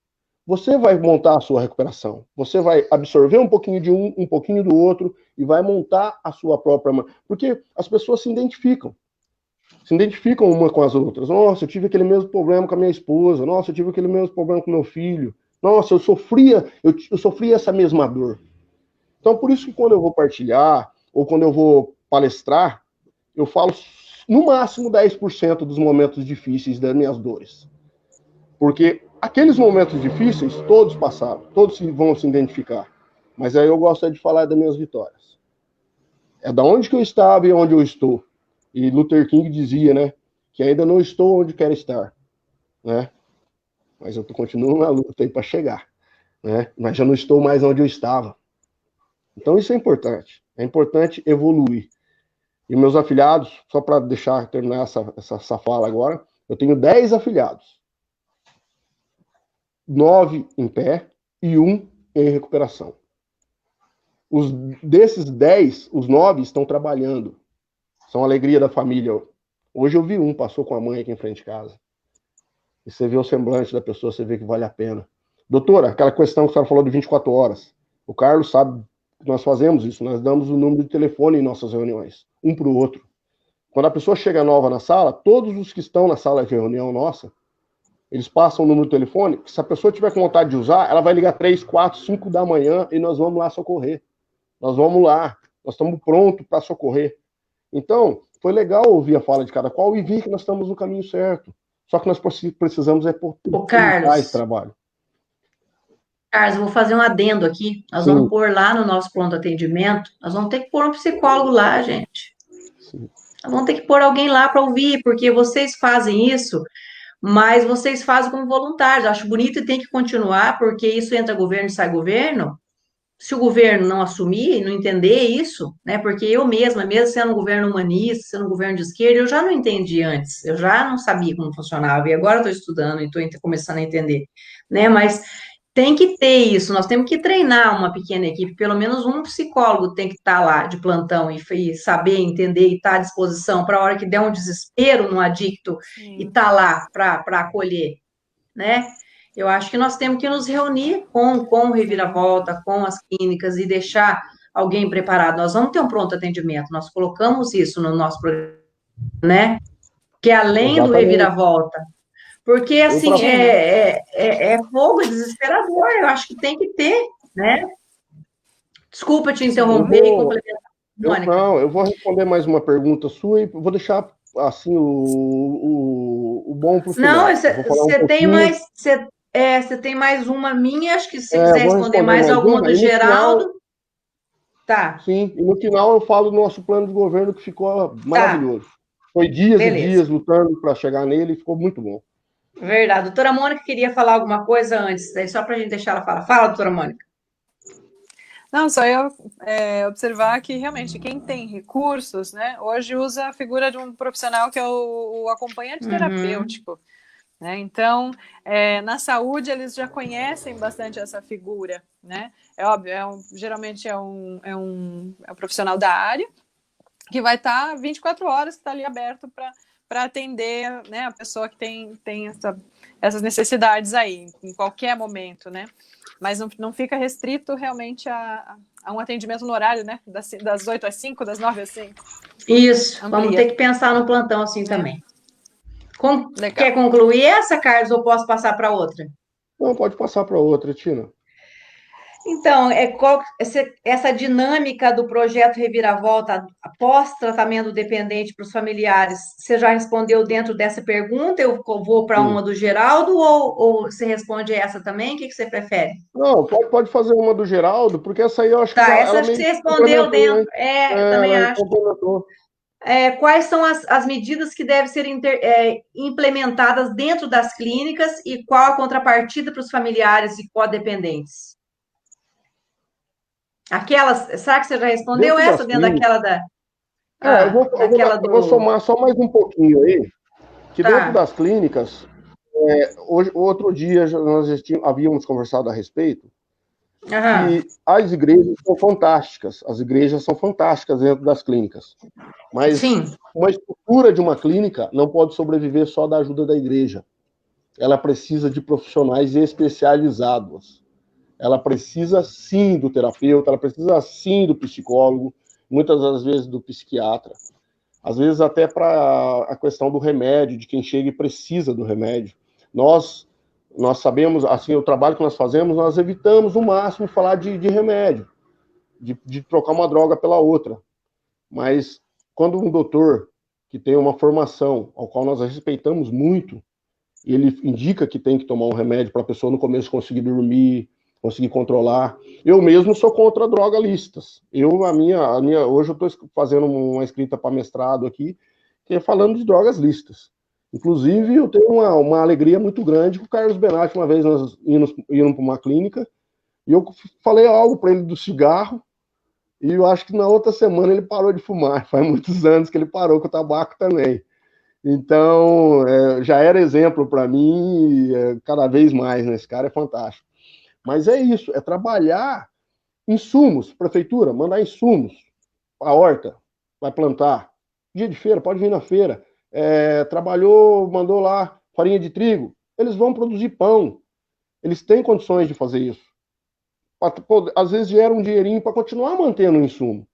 Você vai montar a sua recuperação, você vai absorver um pouquinho de um pouquinho do outro, e vai montar a sua própria... Porque as pessoas se identificam uma com as outras. Nossa, eu tive aquele mesmo problema com a minha esposa. Nossa, eu tive aquele mesmo problema com meu filho. Nossa, eu sofria essa mesma dor. Então, por isso que quando eu vou partilhar, ou quando eu vou palestrar, eu falo no máximo 10% dos momentos difíceis das minhas dores. Porque aqueles momentos difíceis, todos passaram, todos vão se identificar. Mas aí eu gosto de falar das minhas vitórias. É da onde que eu estava e onde eu estou. E Luther King dizia, né, que ainda não estou onde quero estar, né, mas eu continuo na luta aí para chegar, né, mas já não estou mais onde eu estava. Então isso é importante evoluir. E meus afilhados, só para terminar essa fala agora, eu tenho 10 afilhados, 9 em pé e 1 em recuperação. Desses 10, os 9 estão trabalhando. São a alegria da família. Hoje eu vi um, passou com a mãe aqui em frente de casa. E você vê o semblante da pessoa, você vê que vale a pena. Doutora, aquela questão que a senhora falou de 24 horas. O Carlos sabe que nós fazemos isso. Nós damos o número de telefone em nossas reuniões, um para o outro. Quando a pessoa chega nova na sala, todos os que estão na sala de reunião nossa, eles passam o número de telefone, que se a pessoa tiver com vontade de usar, ela vai ligar 3, 4, 5 da manhã e nós vamos lá socorrer. Nós vamos lá. Nós estamos prontos para socorrer. Então, foi legal ouvir a fala de cada qual e ver que nós estamos no caminho certo. Só que nós precisamos potencializar esse trabalho. Carlos, eu vou fazer um adendo aqui. Nós vamos pôr lá no nosso pronto atendimento, nós vamos ter que pôr um psicólogo lá, gente. Sim. Nós vamos ter que pôr alguém lá para ouvir, porque vocês fazem isso, mas vocês fazem como voluntários. Eu acho bonito e tem que continuar, porque isso entra governo e sai governo. Se o governo não assumir, não entender isso, né? Porque eu mesma, mesmo sendo um governo humanista, sendo um governo de esquerda, eu já não entendi antes, eu já não sabia como funcionava, e agora estou estudando e estou começando a entender, né? Mas tem que ter isso, nós temos que treinar uma pequena equipe, pelo menos um psicólogo tem que estar lá de plantão e saber entender e estar à disposição para a hora que der um desespero no adicto e estar lá para acolher, né? Eu acho que nós temos que nos reunir com o Reviravolta, com as clínicas e deixar alguém preparado. Nós vamos ter um pronto atendimento, nós colocamos isso no nosso programa, né? Que é além Exatamente. Do Reviravolta. Porque, assim, é fogo, é desesperador, eu acho que tem que ter, né? Desculpa te interromper e complementar. Mônica. Eu vou responder mais uma pergunta sua e vou deixar, assim, o bom para o final. Não, você tem mais... Você tem mais uma minha, acho que se quiser responder mais alguma do Geraldo. Final, tá. Sim, e no final eu falo do nosso plano de governo que ficou maravilhoso. Foi dias e dias lutando para chegar nele e ficou muito bom. Verdade. Doutora Mônica queria falar alguma coisa antes, daí só para a gente deixar ela falar. Fala, doutora Mônica. Não, só eu observar que realmente quem tem recursos, né, hoje usa a figura de um profissional que é o acompanhante terapêutico. Né? Então, na saúde, eles já conhecem bastante essa figura, né? É óbvio, geralmente é um profissional da área que vai estar 24 horas, que está ali aberto para atender, né, a pessoa que tem essas necessidades aí, em qualquer momento, né? Mas não fica restrito realmente a um atendimento no horário, né? Das 8 às 5, das 9 às 5. Isso, Amplia. vamos ter que pensar no plantão assim também. Legal. Quer concluir essa, Carlos, ou posso passar para outra? Não, pode passar para outra, Tina. Então, essa dinâmica do projeto Reviravolta após tratamento dependente para os familiares, você já respondeu dentro dessa pergunta? Eu vou para uma do Geraldo ou você responde essa também? O que você prefere? Não, pode fazer uma do Geraldo, porque essa aí eu acho que Tá, ela essa meio você respondeu dentro. né? Eu também Ela acho. complementou. Quais são as medidas que devem ser implementadas dentro das clínicas e qual a contrapartida para os familiares e codependentes? Será que você já respondeu Dentro essa das dentro clínicas, daquela eu vou somar só mais um pouquinho aí, que dentro Tá. das clínicas, outro dia nós havíamos conversado a respeito, Aham. que as igrejas são fantásticas, dentro das clínicas, mas Sim. uma estrutura de uma clínica não pode sobreviver só da ajuda da igreja. Ela precisa de profissionais especializados. Ela precisa sim do terapeuta, ela precisa sim do psicólogo, muitas das vezes do psiquiatra. Às vezes até para a questão do remédio, de quem chega e precisa do remédio. Nós sabemos, assim, o trabalho que nós fazemos, nós evitamos o máximo falar de remédio, de trocar uma droga pela outra. Mas quando um doutor que tem uma formação, ao qual nós respeitamos muito, ele indica que tem que tomar um remédio para a pessoa no começo conseguir dormir, conseguir controlar. Eu mesmo sou contra drogalistas. Hoje eu estou fazendo uma escrita para mestrado aqui, que é falando de drogas listas. Inclusive, eu tenho uma alegria muito grande com o Carlos Benatti. Uma vez nós íamos para uma clínica e eu falei algo para ele do cigarro, e eu acho que na outra semana ele parou de fumar. Faz muitos anos que ele parou com o tabaco também. Então, já era exemplo para mim, cada vez mais, né? Esse cara é fantástico. Mas é isso, é trabalhar insumos, prefeitura, mandar insumos, a horta, vai plantar, dia de feira, pode vir na feira, trabalhou, mandou lá farinha de trigo, eles vão produzir pão, eles têm condições de fazer isso. Às vezes gera um dinheirinho para continuar mantendo o insumo.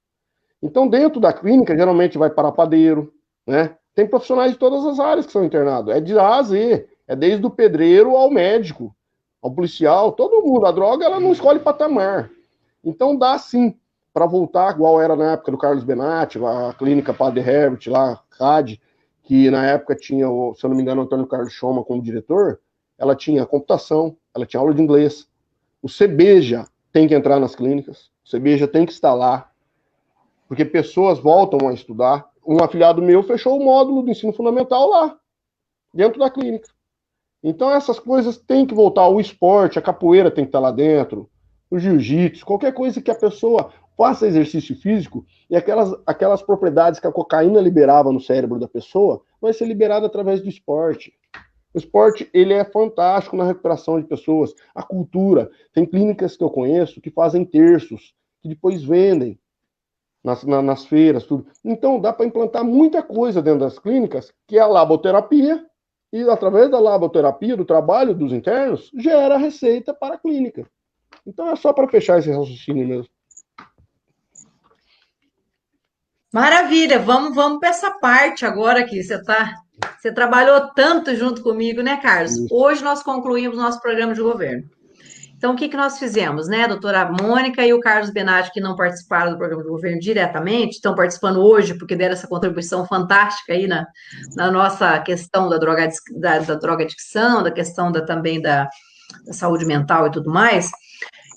Então, dentro da clínica, geralmente vai parapadeiro, né? Tem profissionais de todas as áreas que são internados, é de A a Z, é desde o pedreiro ao médico, ao policial, todo mundo. A droga, ela não escolhe patamar. Então, dá sim para voltar, igual era na época do Carlos Benatti, a clínica Padre Herbert, lá, CAD, que na época tinha, se eu não me engano, o Antônio Carlos Schoma como diretor, ela tinha computação, ela tinha aula de inglês. O CBJA tem que entrar nas clínicas, o CBJA tem que estar lá, porque pessoas voltam a estudar. Um afiliado meu fechou o módulo do ensino fundamental lá, dentro da clínica. Então essas coisas têm que voltar. O esporte, a capoeira tem que estar lá dentro, o jiu-jitsu, qualquer coisa que a pessoa faça exercício físico e aquelas propriedades que a cocaína liberava no cérebro da pessoa vai ser liberada através do esporte. O esporte, ele é fantástico na recuperação de pessoas. A cultura, tem clínicas que eu conheço que fazem terços, que depois vendem nas feiras, tudo. Então, dá para implantar muita coisa dentro das clínicas, que é a laboterapia, e através da laboterapia, do trabalho dos internos, gera receita para a clínica. Então, é só para fechar esse raciocínio mesmo. Maravilha, vamos para essa parte agora que você trabalhou tanto junto comigo, né, Carlos? Isso. Hoje nós concluímos nosso programa de governo. Então, o que nós fizemos, né? A doutora Mônica e o Carlos Benatti, que não participaram do programa do governo diretamente, estão participando hoje porque deram essa contribuição fantástica aí na nossa questão da drogadicção, da questão também da saúde mental e tudo mais,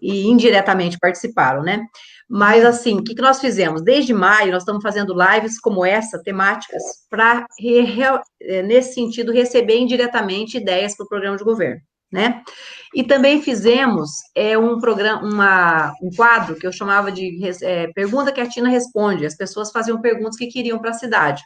e indiretamente participaram, né? Mas, assim, o que nós fizemos? Desde maio, nós estamos fazendo lives como essa, temáticas, para, nesse sentido, receber indiretamente ideias para o programa de governo, né? E também fizemos um quadro que eu chamava de Pergunta que a Tina Responde. As pessoas faziam perguntas que queriam para a cidade.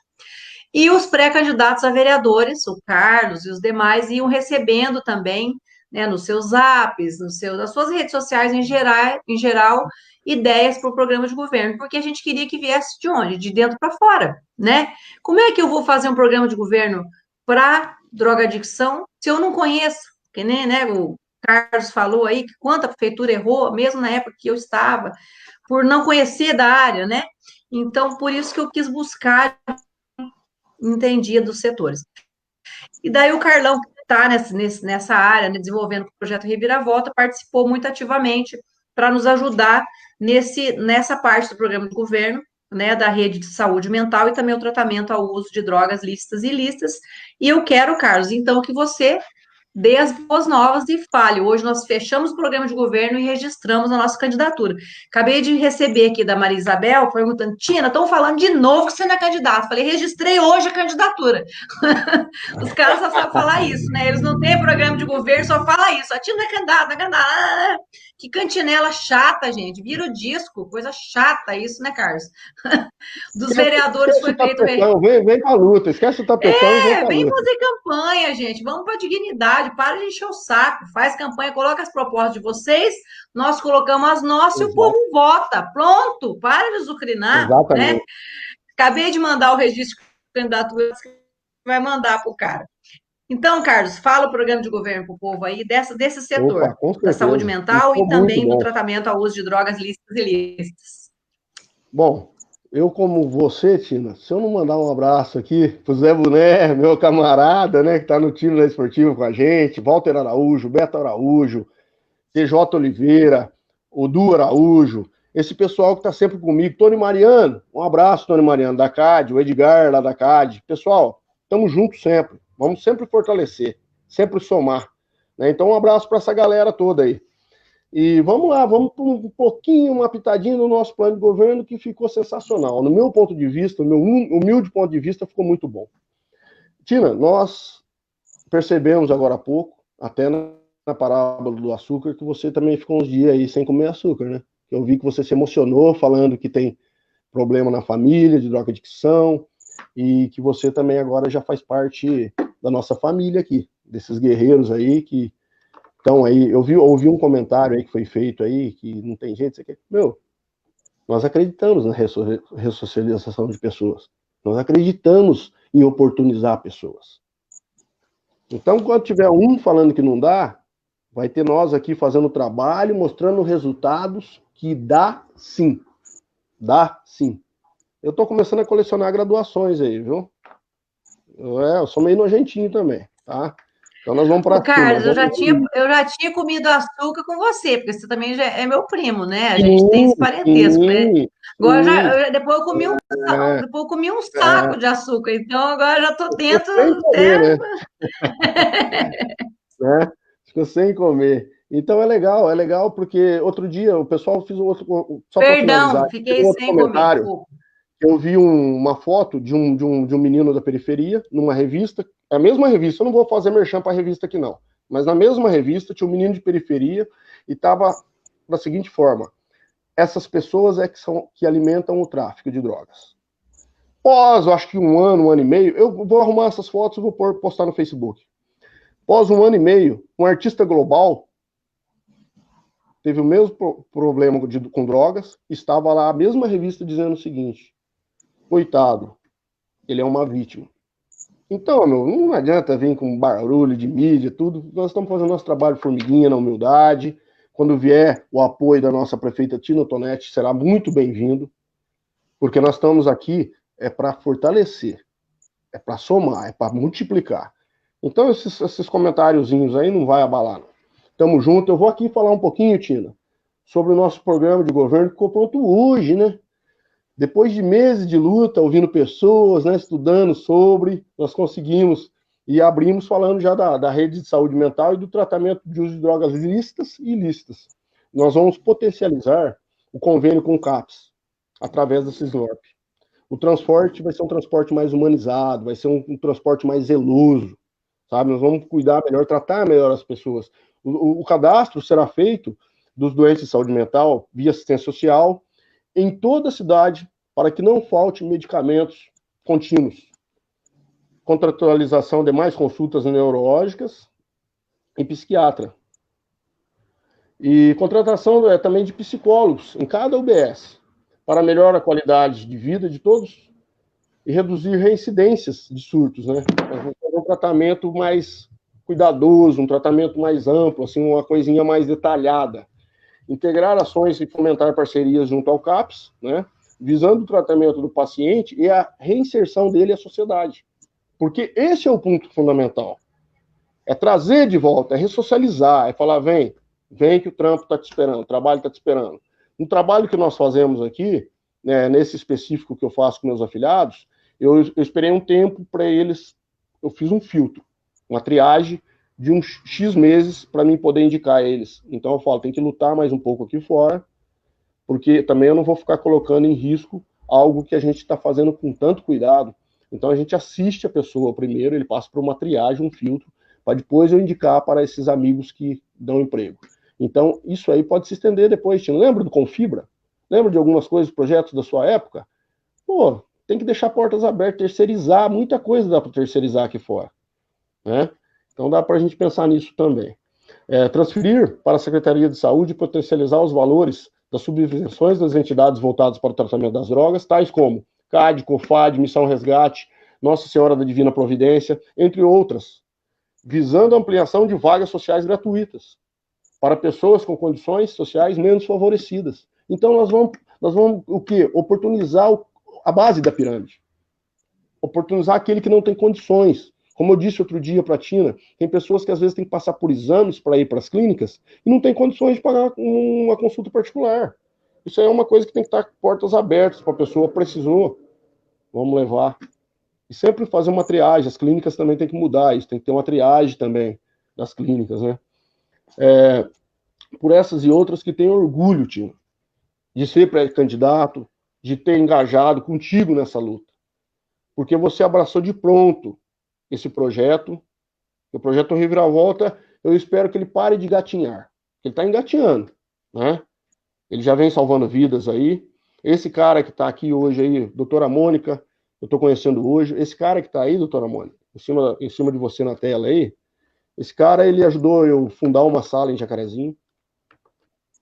E os pré-candidatos a vereadores, o Carlos e os demais, iam recebendo também, né, nos seus zaps, nas suas redes sociais em geral, ideias para o programa de governo, porque a gente queria que viesse de onde? De dentro para fora, né? Como é que eu vou fazer um programa de governo para drogadicção se eu não conheço? Que nem, né, o Carlos falou aí que quanta prefeitura errou, mesmo na época que eu estava, por não conhecer da área, né? Então, por isso que eu quis buscar, entendia dos setores. E daí o Carlão, que está nessa área, né, desenvolvendo o projeto Reviravolta, participou muito ativamente para nos ajudar nessa parte do programa do governo, né, da rede de saúde mental e também o tratamento ao uso de drogas lícitas e ilícitas. E eu quero, Carlos, então, que você dê as boas novas e fale. Hoje nós fechamos o programa de governo e registramos a nossa candidatura. Acabei de receber aqui da Maria Isabel perguntando: Tina, estão falando de novo que você não é candidata. Falei: registrei hoje a candidatura. Os caras só sabem falar isso, né? Eles não têm programa de governo, só fala isso. A Tina não é candidata, não é candidata. Que cantinela chata, gente. Vira o disco, coisa chata isso, né, Carlos? Dos vereadores foi feito... Vem pra luta, esquece o tapetão e vem pra vem luta. fazer campanha, gente. Vamos para dignidade. Para de encher o saco. Faz campanha, coloca as propostas de vocês, nós colocamos as nossas e o povo vota. Pronto. Para de azucrinar, né? Acabei de mandar o registro de candidatura, vai mandar pro cara. Então, Carlos, fala o programa de governo para o povo aí desse setor, da saúde mental e também do tratamento ao uso de drogas lícitas e ilícitas. Bom, eu como você, Tina, se eu não mandar um abraço aqui pro Zé Boné, meu camarada, né, que tá no time da Esportiva com a gente, Walter Araújo, Beto Araújo, TJ Oliveira, o Du Araújo, esse pessoal que tá sempre comigo, Tony Mariano, um abraço, Tony Mariano, da CAD, o Edgar lá da CAD. Pessoal, estamos juntos sempre, vamos sempre fortalecer, sempre somar, né? Então um abraço para essa galera toda aí. E vamos lá, vamos para um pouquinho, uma pitadinha no nosso plano de governo que ficou sensacional. No meu ponto de vista, no meu humilde ponto de vista, ficou muito bom. Tina, nós percebemos agora há pouco, até na parábola do açúcar, que você também ficou uns dias aí sem comer açúcar, né? Eu vi que você se emocionou falando que tem problema na família, de drogadicção, e que você também agora já faz parte da nossa família aqui, desses guerreiros aí que estão aí. Eu ouvi um comentário aí que foi feito aí, que não tem gente, você quer... Meu, nós acreditamos na ressocialização de pessoas. Nós acreditamos em oportunizar pessoas. Então, quando tiver um falando que não dá, vai ter nós aqui fazendo trabalho, mostrando resultados que dá sim. Dá sim. Eu tô começando a colecionar graduações aí, viu? Eu sou meio nojentinho também, tá? Então nós vamos para cima. Carlos, eu já tinha comido açúcar com você, porque você também já é meu primo, né? A gente tem esse parentesco, né? Agora depois eu comi um saco de açúcar, então agora já tô dentro até... né? Ficou sem comer. Então é legal porque outro dia o pessoal fez outro. Só para finalizar, fiquei sem comer. Eu vi uma foto de um menino da periferia, numa revista, a mesma revista, eu não vou fazer merchan para a revista aqui não, mas na mesma revista tinha um menino de periferia e estava da seguinte forma: essas pessoas que alimentam o tráfico de drogas. Pós, eu acho que um ano e meio, eu vou arrumar essas fotos e vou postar no Facebook. Após um ano e meio, um artista global teve o mesmo problema com drogas, estava lá a mesma revista dizendo o seguinte: coitado, ele é uma vítima. Então, meu, não adianta vir com barulho de mídia, tudo. Nós estamos fazendo nosso trabalho formiguinha, na humildade. Quando vier o apoio da nossa prefeita Tina Tonetti, será muito bem-vindo, porque nós estamos aqui para fortalecer, é para somar, é para multiplicar. Então, esses comentáriozinhos aí não vai abalar, não. Tamo junto. Eu vou aqui falar um pouquinho, Tina, sobre o nosso programa de governo que ficou pronto hoje, né? Depois de meses de luta, ouvindo pessoas, né, estudando sobre, nós conseguimos e abrimos falando já da rede de saúde mental e do tratamento de uso de drogas lícitas e ilícitas. Nós vamos potencializar o convênio com o CAPS, através da Cisnorp. O transporte vai ser um transporte mais humanizado, vai ser um transporte mais zeloso, sabe? Nós vamos cuidar melhor, tratar melhor as pessoas. O cadastro será feito dos doentes de saúde mental via assistência social em toda a cidade, para que não falte medicamentos contínuos. Contratualização de mais consultas neurológicas e psiquiatra. E contratação também de psicólogos em cada UBS, para melhorar a qualidade de vida de todos e reduzir reincidências de surtos, né? Um tratamento mais cuidadoso, um tratamento mais amplo, assim, uma coisinha mais detalhada. Integrar ações e fomentar parcerias junto ao CAPS, né? Visando o tratamento do paciente e a reinserção dele à sociedade. Porque esse é o ponto fundamental. É trazer de volta, é ressocializar, é falar, vem que o trampo está te esperando, o trabalho está te esperando. No trabalho que nós fazemos aqui, né, nesse específico que eu faço com meus afiliados, eu esperei um tempo para eles, eu fiz um filtro, uma triagem de uns X meses para mim poder indicar eles. Então eu falo, tem que lutar mais um pouco aqui fora, porque também eu não vou ficar colocando em risco algo que a gente está fazendo com tanto cuidado. Então a gente assiste a pessoa primeiro, ele passa por uma triagem, um filtro, para depois eu indicar para esses amigos que dão emprego. Então isso aí pode se estender depois. Tino. Lembra do Confibra? Lembra de algumas coisas, projetos da sua época? Pô, tem que deixar portas abertas, terceirizar, muita coisa dá para terceirizar aqui fora, né? Então dá para a gente pensar nisso também. Transferir para a Secretaria de Saúde e potencializar os valores das subvenções das entidades voltadas para o tratamento das drogas, tais como CAD, COFAD, Missão Resgate, Nossa Senhora da Divina Providência, entre outras, visando a ampliação de vagas sociais gratuitas para pessoas com condições sociais menos favorecidas. Então nós vamos o quê? Oportunizar a base da pirâmide. Oportunizar aquele que não tem condições. Como eu disse outro dia para a Tina, tem pessoas que às vezes têm que passar por exames para ir para as clínicas e não tem condições de pagar uma consulta particular. Isso aí é uma coisa que tem que estar portas abertas para a pessoa, precisou, vamos levar. E sempre fazer uma triagem, as clínicas também tem que mudar isso, tem que ter uma triagem também das clínicas, né? Por essas e outras que tenho orgulho, Tina, de ser pré-candidato, de ter engajado contigo nessa luta. Porque você abraçou de pronto esse projeto, o projeto Reviravolta, eu espero que ele pare de gatinhar. Ele está engatinhando, né? Ele já vem salvando vidas aí. Esse cara que está aqui hoje aí, doutora Mônica, eu estou conhecendo hoje, esse cara que está aí, doutora Mônica, em cima de você na tela aí, esse cara, ele ajudou eu fundar uma sala em Jacarezinho,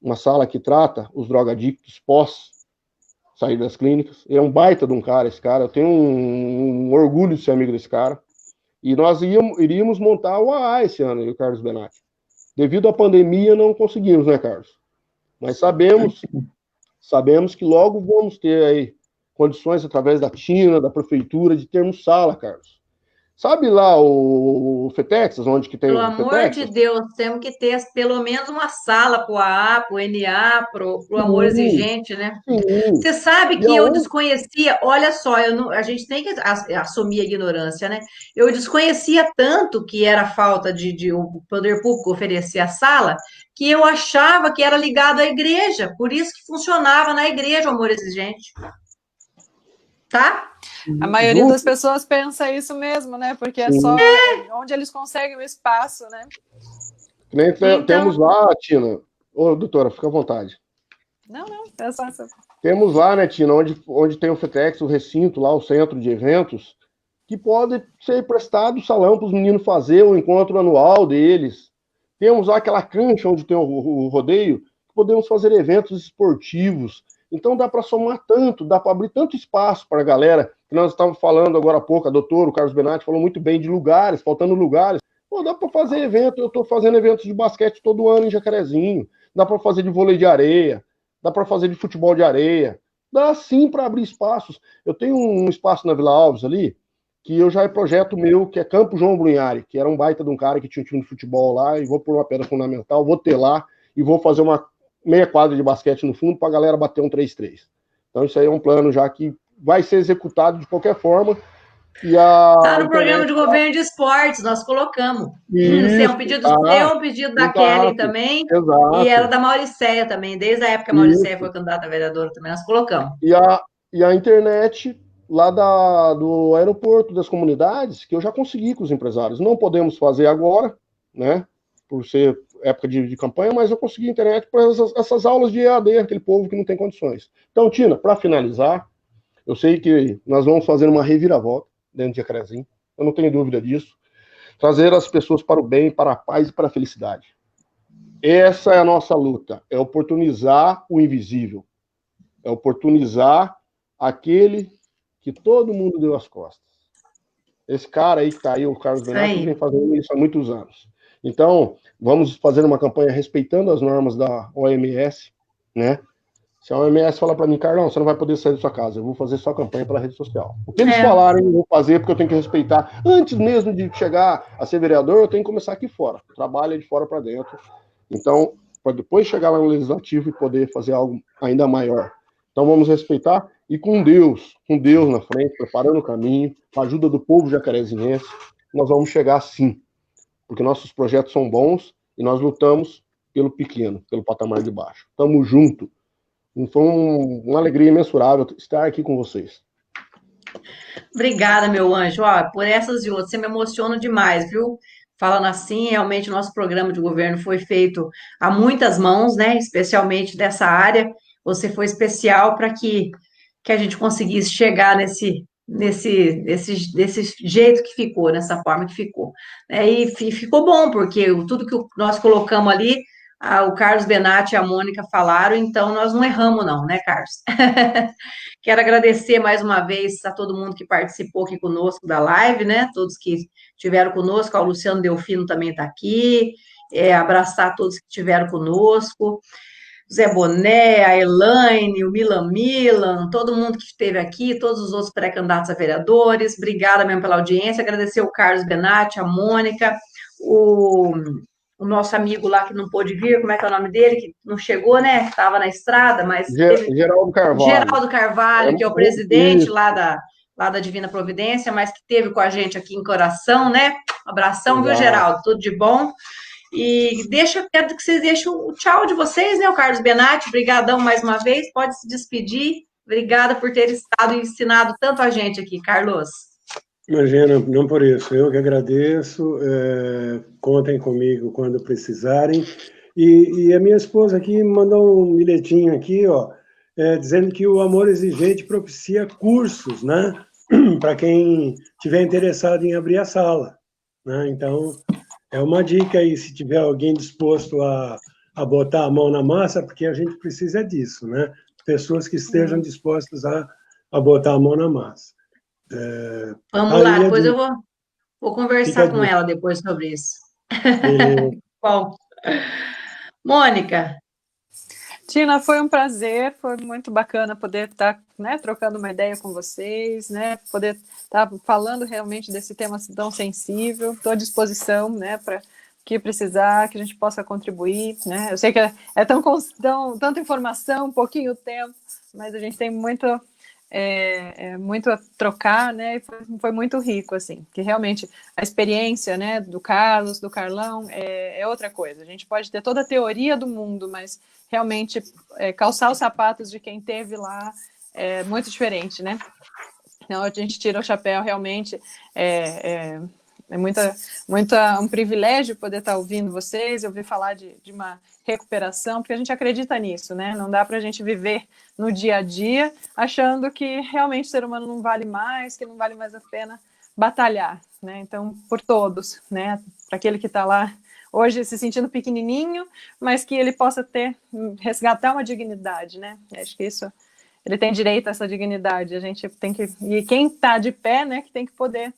uma sala que trata os drogadictos pós sair das clínicas. Ele é um baita de um cara, esse cara. Eu tenho um orgulho de ser amigo desse cara. E nós iríamos montar o AA esse ano, o Carlos Benatti. Devido à pandemia, não conseguimos, né, Carlos? Mas sabemos que logo vamos ter aí condições, através da Tina, da prefeitura, de termos sala, Carlos. Sabe lá o FETEXAS, onde que tem Pelo o amor FETEXAS? de Deus, temos que ter pelo menos uma sala para o AA, para o NA, para o Amor Exigente, né? Sim. Você sabe E que eu aonde? desconhecia, olha só, a gente tem que assumir a ignorância, né? Eu desconhecia tanto que era falta de o poder público oferecer a sala, que eu achava que era ligado à igreja, por isso que funcionava na igreja o Amor Exigente. Tá? A maioria das pessoas pensa isso mesmo, né? Porque é só onde eles conseguem o espaço, né? Então... Temos lá, Tina. Ô, doutora, fica à vontade. Não, é só essa. Temos lá, né, Tina, onde tem o FETEX, o recinto lá, o centro de eventos, que pode ser prestado o salão para os meninos fazer o encontro anual deles. Temos lá aquela cancha onde tem o rodeio, que podemos fazer eventos esportivos. Então dá para somar tanto, dá para abrir tanto espaço para a galera, que nós estávamos falando agora há pouco, o Carlos Benatti falou muito bem de lugares, faltando lugares. Pô, dá para fazer evento, eu estou fazendo eventos de basquete todo ano em Jacarezinho, dá para fazer de vôlei de areia, dá para fazer de futebol de areia, dá sim para abrir espaços. Eu tenho um espaço na Vila Alves ali, que eu já é projeto meu, que é Campo João Brunhari, que era um baita de um cara que tinha um time de futebol lá, e vou pôr uma pedra fundamental, vou ter lá, e vou fazer uma meia quadra de basquete no fundo para a galera bater um 3-3. Então isso aí é um plano já que vai ser executado de qualquer forma. Está no programa de governo de esportes, nós colocamos. Isso é um pedido seu, um pedido da Kelly também, e era da Mauricéia também, desde a época que a Mauricéia foi candidata a vereadora também, nós colocamos. E a internet lá do aeroporto das comunidades, que eu já consegui com os empresários. Não podemos fazer agora, né, por ser época de campanha, mas eu consegui internet para essas aulas de EAD, aquele povo que não tem condições. Então, Tina, para finalizar, eu sei que nós vamos fazer uma reviravolta dentro de Jacarezinho, eu não tenho dúvida disso. Trazer as pessoas para o bem, para a paz e para a felicidade. Essa é a nossa luta, é oportunizar o invisível, é oportunizar aquele que todo mundo deu as costas. Esse cara aí que está aí, o Carlos Benatti, vem fazendo isso há muitos anos. Então, vamos fazer uma campanha respeitando as normas da OMS, né? Se a OMS falar para mim, Carlão, você não vai poder sair da sua casa, eu vou fazer só campanha pela rede social. O que eles falarem, eu vou fazer, porque eu tenho que respeitar. Antes mesmo de chegar a ser vereador, eu tenho que começar aqui fora. O trabalho é de fora para dentro. Então, para depois chegar lá no Legislativo e poder fazer algo ainda maior. Então, vamos respeitar e com Deus na frente, preparando o caminho, com a ajuda do povo jacarezinense, nós vamos chegar sim. Porque nossos projetos são bons e nós lutamos pelo pequeno, pelo patamar de baixo. Tamo junto. Foi uma alegria imensurável estar aqui com vocês. Obrigada, meu anjo. Ó, por essas e outras, você me emociona demais, viu? Falando assim, realmente o nosso programa de governo foi feito a muitas mãos, né? Especialmente dessa área. Você foi especial para que a gente conseguisse chegar desse jeito que ficou, nessa forma que ficou. E ficou bom, porque tudo que nós colocamos ali, o Carlos Benatti e a Mônica falaram, então nós não erramos, não, né, Carlos? Quero agradecer mais uma vez a todo mundo que participou aqui conosco da live, né? Todos que estiveram conosco, o Luciano Delfino também está aqui, abraçar todos que estiveram conosco. Zé Boné, a Elaine, o Milan, todo mundo que esteve aqui, todos os outros pré-candidatos a vereadores, obrigada mesmo pela audiência, agradecer o Carlos Benatti, a Mônica, o nosso amigo lá que não pôde vir, como é que é o nome dele, que não chegou, né, que estava na estrada, mas... Geraldo Carvalho. Geraldo Carvalho, que é o presidente lá da Divina Providência, mas que esteve com a gente aqui em coração, né, abração, viu, Geraldo, tudo de bom. E quero que vocês deixem o tchau de vocês, né? O Carlos Benatti, brigadão mais uma vez, pode se despedir. Obrigada por ter estado e ensinado tanto a gente aqui, Carlos. Imagina, não por isso. Eu que agradeço. Contem comigo quando precisarem. E a minha esposa aqui mandou um bilhetinho aqui, ó, dizendo que o Amor Exigente propicia cursos, né? Para quem tiver interessado em abrir a sala, né? Então... é uma dica aí, se tiver alguém disposto a botar a mão na massa, porque a gente precisa disso, né? Pessoas que estejam dispostas a botar a mão na massa. Vamos lá, depois eu vou conversar com ela depois sobre isso. Bom. Mônica. Tina, foi um prazer, foi muito bacana poder estar, né, trocando uma ideia com vocês, né, poder estar falando realmente desse tema tão sensível. Estou à disposição, né, para que precisar, que a gente possa contribuir, né. Eu sei que é tanta informação, pouquinho tempo, mas a gente tem muito a trocar, né, e foi muito rico, assim, que realmente a experiência, né, do Carlos, do Carlão, é outra coisa. A gente pode ter toda a teoria do mundo, mas realmente calçar os sapatos de quem esteve lá é muito diferente, né? Então, a gente tira o chapéu, realmente, é um privilégio poder estar ouvindo vocês, ouvir falar de uma recuperação, porque a gente acredita nisso, né? Não dá para a gente viver no dia a dia achando que realmente o ser humano não vale mais, que não vale mais a pena batalhar, né? Então, por todos, né? Para aquele que está lá hoje se sentindo pequenininho, mas que ele possa resgatar uma dignidade, né? Acho que isso, ele tem direito a essa dignidade. A gente tem que, e quem está de pé, né, que tem que poder,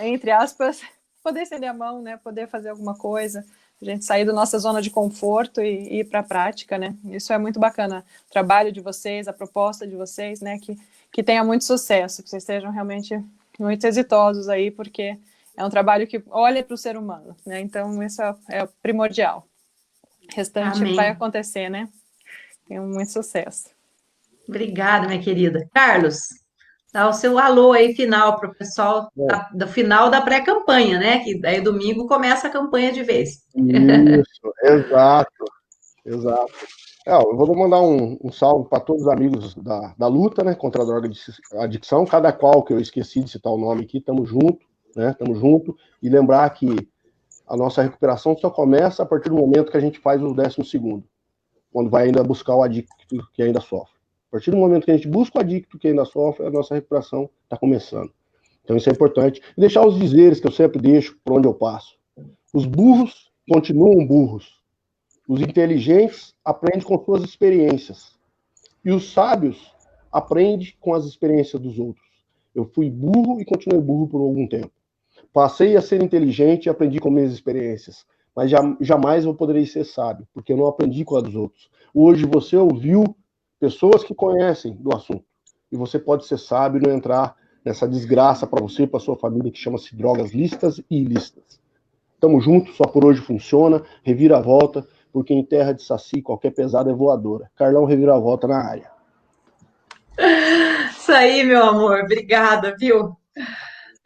entre aspas, poder estender a mão, né, poder fazer alguma coisa, a gente sair da nossa zona de conforto e ir para a prática, né? Isso é muito bacana. O trabalho de vocês, a proposta de vocês, né, que tenha muito sucesso, que vocês sejam realmente muito exitosos aí, porque é um trabalho que olha para o ser humano, né? Então, isso é primordial. O restante vai acontecer, né? Tem muito sucesso. Obrigada, minha querida. Carlos, dá o seu alô aí final para o pessoal do final da pré-campanha, né? Que daí domingo começa a campanha de vez. Isso, exato. Eu vou mandar um salve para todos os amigos da luta, né? Contra a droga de adicção, cada qual que eu esqueci de citar o nome aqui, estamos juntos. Né? Estamos juntos, e lembrar que a nossa recuperação só começa a partir do momento que a gente faz o 12º, quando vai ainda buscar o adicto que ainda sofre. A partir do momento que a gente busca o adicto que ainda sofre, a nossa recuperação está começando. Então isso é importante. E deixar os dizeres que eu sempre deixo por onde eu passo. Os burros continuam burros. Os inteligentes aprendem com suas experiências. E os sábios aprendem com as experiências dos outros. Eu fui burro e continuei burro por algum tempo. Passei a ser inteligente e aprendi com minhas experiências. Mas jamais eu poderei ser sábio, porque eu não aprendi com a dos outros. Hoje você ouviu pessoas que conhecem do assunto. E você pode ser sábio e não entrar nessa desgraça para você e para sua família que chama-se drogas lícitas e ilícitas. Tamo junto, só por hoje funciona. Reviravolta, porque em terra de saci qualquer pesada é voadora. Carlão, reviravolta na área. Isso aí, meu amor. Obrigada, viu?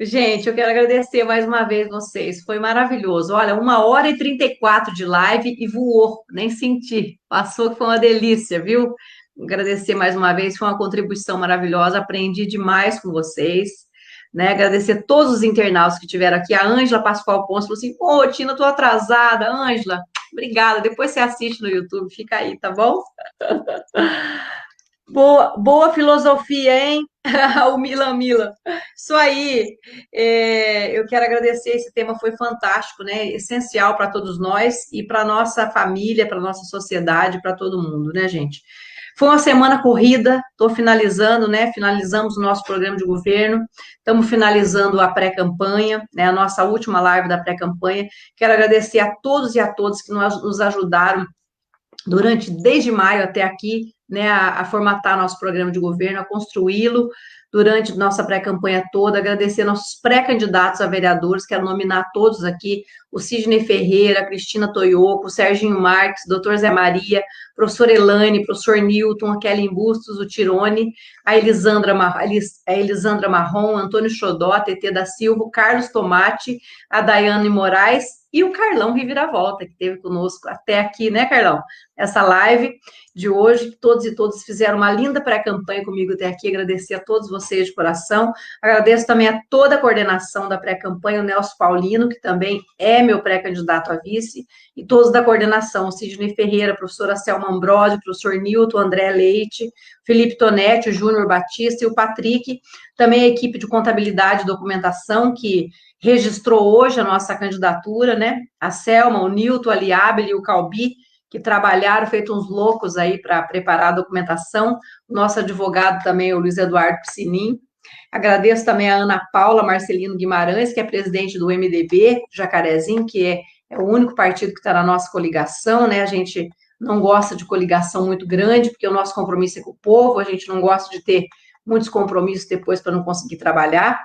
Gente, eu quero agradecer mais uma vez vocês. Foi maravilhoso. Olha, 1h34 de live e voou, nem senti. Passou que foi uma delícia, viu? Agradecer mais uma vez, foi uma contribuição maravilhosa. Aprendi demais com vocês. Né? Agradecer todos os internautas que tiveram aqui. A Ângela Pascoal Ponce falou assim: Ô, Tina, tô atrasada. Ângela, obrigada. Depois você assiste no YouTube, fica aí, tá bom? Boa filosofia, hein? O Milan Milan. Isso aí. Eu quero agradecer. Esse tema foi fantástico, né? Essencial para todos nós e para nossa família, para nossa sociedade, para todo mundo, né, gente? Foi uma semana corrida. Estou finalizando, né? Finalizamos o nosso programa de governo. Estamos finalizando a pré-campanha, né? A nossa última live da pré-campanha. Quero agradecer a todos e a todas que nos ajudaram desde maio até aqui, né, a formatar nosso programa de governo, a construí-lo durante nossa pré-campanha toda, agradecer nossos pré-candidatos a vereadores, quero nominar todos aqui, o Sidney Ferreira, a Cristina Toioco, o Serginho Marques, doutor Zé Maria, professor Elaine, professor Newton, a Kelly Bustos, o Tirone, a Elisandra Marrom, Antônio Xodó, a Tetê da Silva, o Carlos Tomate, a Daiane Moraes e o Carlão Reviravolta, que esteve conosco até aqui, né, Carlão? Essa live de hoje, todos e todas fizeram uma linda pré-campanha comigo até aqui, agradecer a todos vocês de coração, agradeço também a toda a coordenação da pré-campanha, o Nelson Paulino, que também é meu pré-candidato a vice, e todos da coordenação, o Sidney Ferreira, a professora Selma Ambrosio, o professor Nilton, André Leite, Felipe Tonetti, o Júnior Batista e o Patrick, também a equipe de contabilidade e documentação, que registrou hoje a nossa candidatura, né? A Selma, o Nilton, a Liabel e o Calbi, que trabalharam, feito uns loucos aí para preparar a documentação. O nosso advogado também, o Luiz Eduardo Piscinin. Agradeço também a Ana Paula Marcelino Guimarães, que é presidente do MDB, Jacarezinho, que é o único partido que está na nossa coligação, né? A gente não gosta de coligação muito grande, porque o nosso compromisso é com o povo, a gente não gosta de ter muitos compromissos depois para não conseguir trabalhar.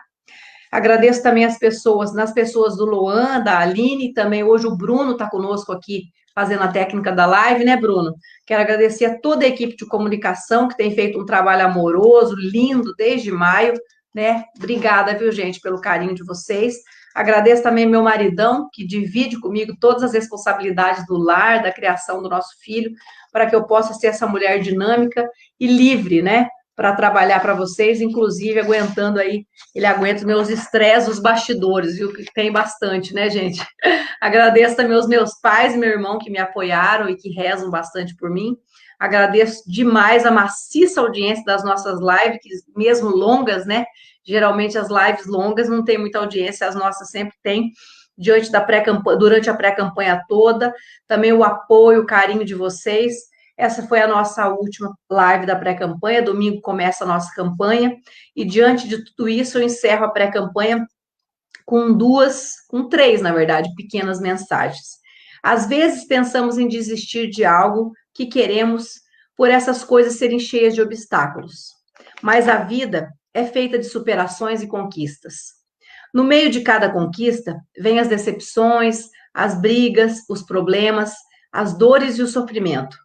Agradeço também nas pessoas do Luan, da Aline, também hoje o Bruno está conosco aqui, fazendo a técnica da live, né, Bruno? Quero agradecer a toda a equipe de comunicação, que tem feito um trabalho amoroso, lindo, desde maio, né? Obrigada, viu, gente, pelo carinho de vocês. Agradeço também meu maridão, que divide comigo todas as responsabilidades do lar, da criação do nosso filho, para que eu possa ser essa mulher dinâmica e livre, né? Para trabalhar para vocês, inclusive aguentando aí, ele aguenta os meus estresses, os bastidores, viu? Que tem bastante, né, gente? Agradeço também aos meus pais e meu irmão que me apoiaram e que rezam bastante por mim. Agradeço demais a maciça audiência das nossas lives, que mesmo longas, né? Geralmente as lives longas não tem muita audiência, as nossas sempre tem, durante a pré-campanha toda. Também o apoio, o carinho de vocês. Essa foi a nossa última live da pré-campanha. Domingo começa a nossa campanha. E diante de tudo isso, eu encerro a pré-campanha com três, na verdade, pequenas mensagens. Às vezes pensamos em desistir de algo que queremos por essas coisas serem cheias de obstáculos. Mas a vida é feita de superações e conquistas. No meio de cada conquista, vêm as decepções, as brigas, os problemas, as dores e o sofrimento.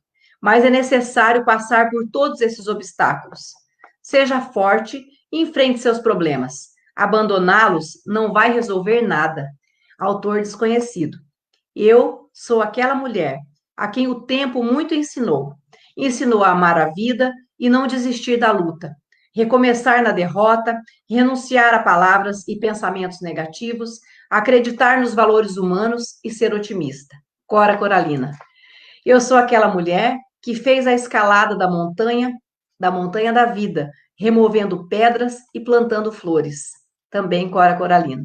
Mas é necessário passar por todos esses obstáculos. Seja forte e enfrente seus problemas. Abandoná-los não vai resolver nada. Autor desconhecido. Eu sou aquela mulher a quem o tempo muito ensinou. Ensinou a amar a vida e não desistir da luta. Recomeçar na derrota, renunciar a palavras e pensamentos negativos, acreditar nos valores humanos e ser otimista. Cora Coralina. Eu sou aquela mulher que fez a escalada da montanha da vida, removendo pedras e plantando flores. Também Cora Coralina.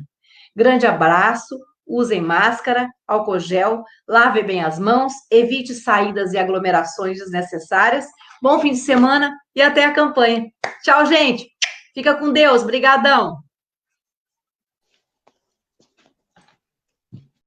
Grande abraço, usem máscara, álcool gel, lave bem as mãos, evite saídas e aglomerações desnecessárias. Bom fim de semana e até a campanha. Tchau, gente. Fica com Deus. Brigadão.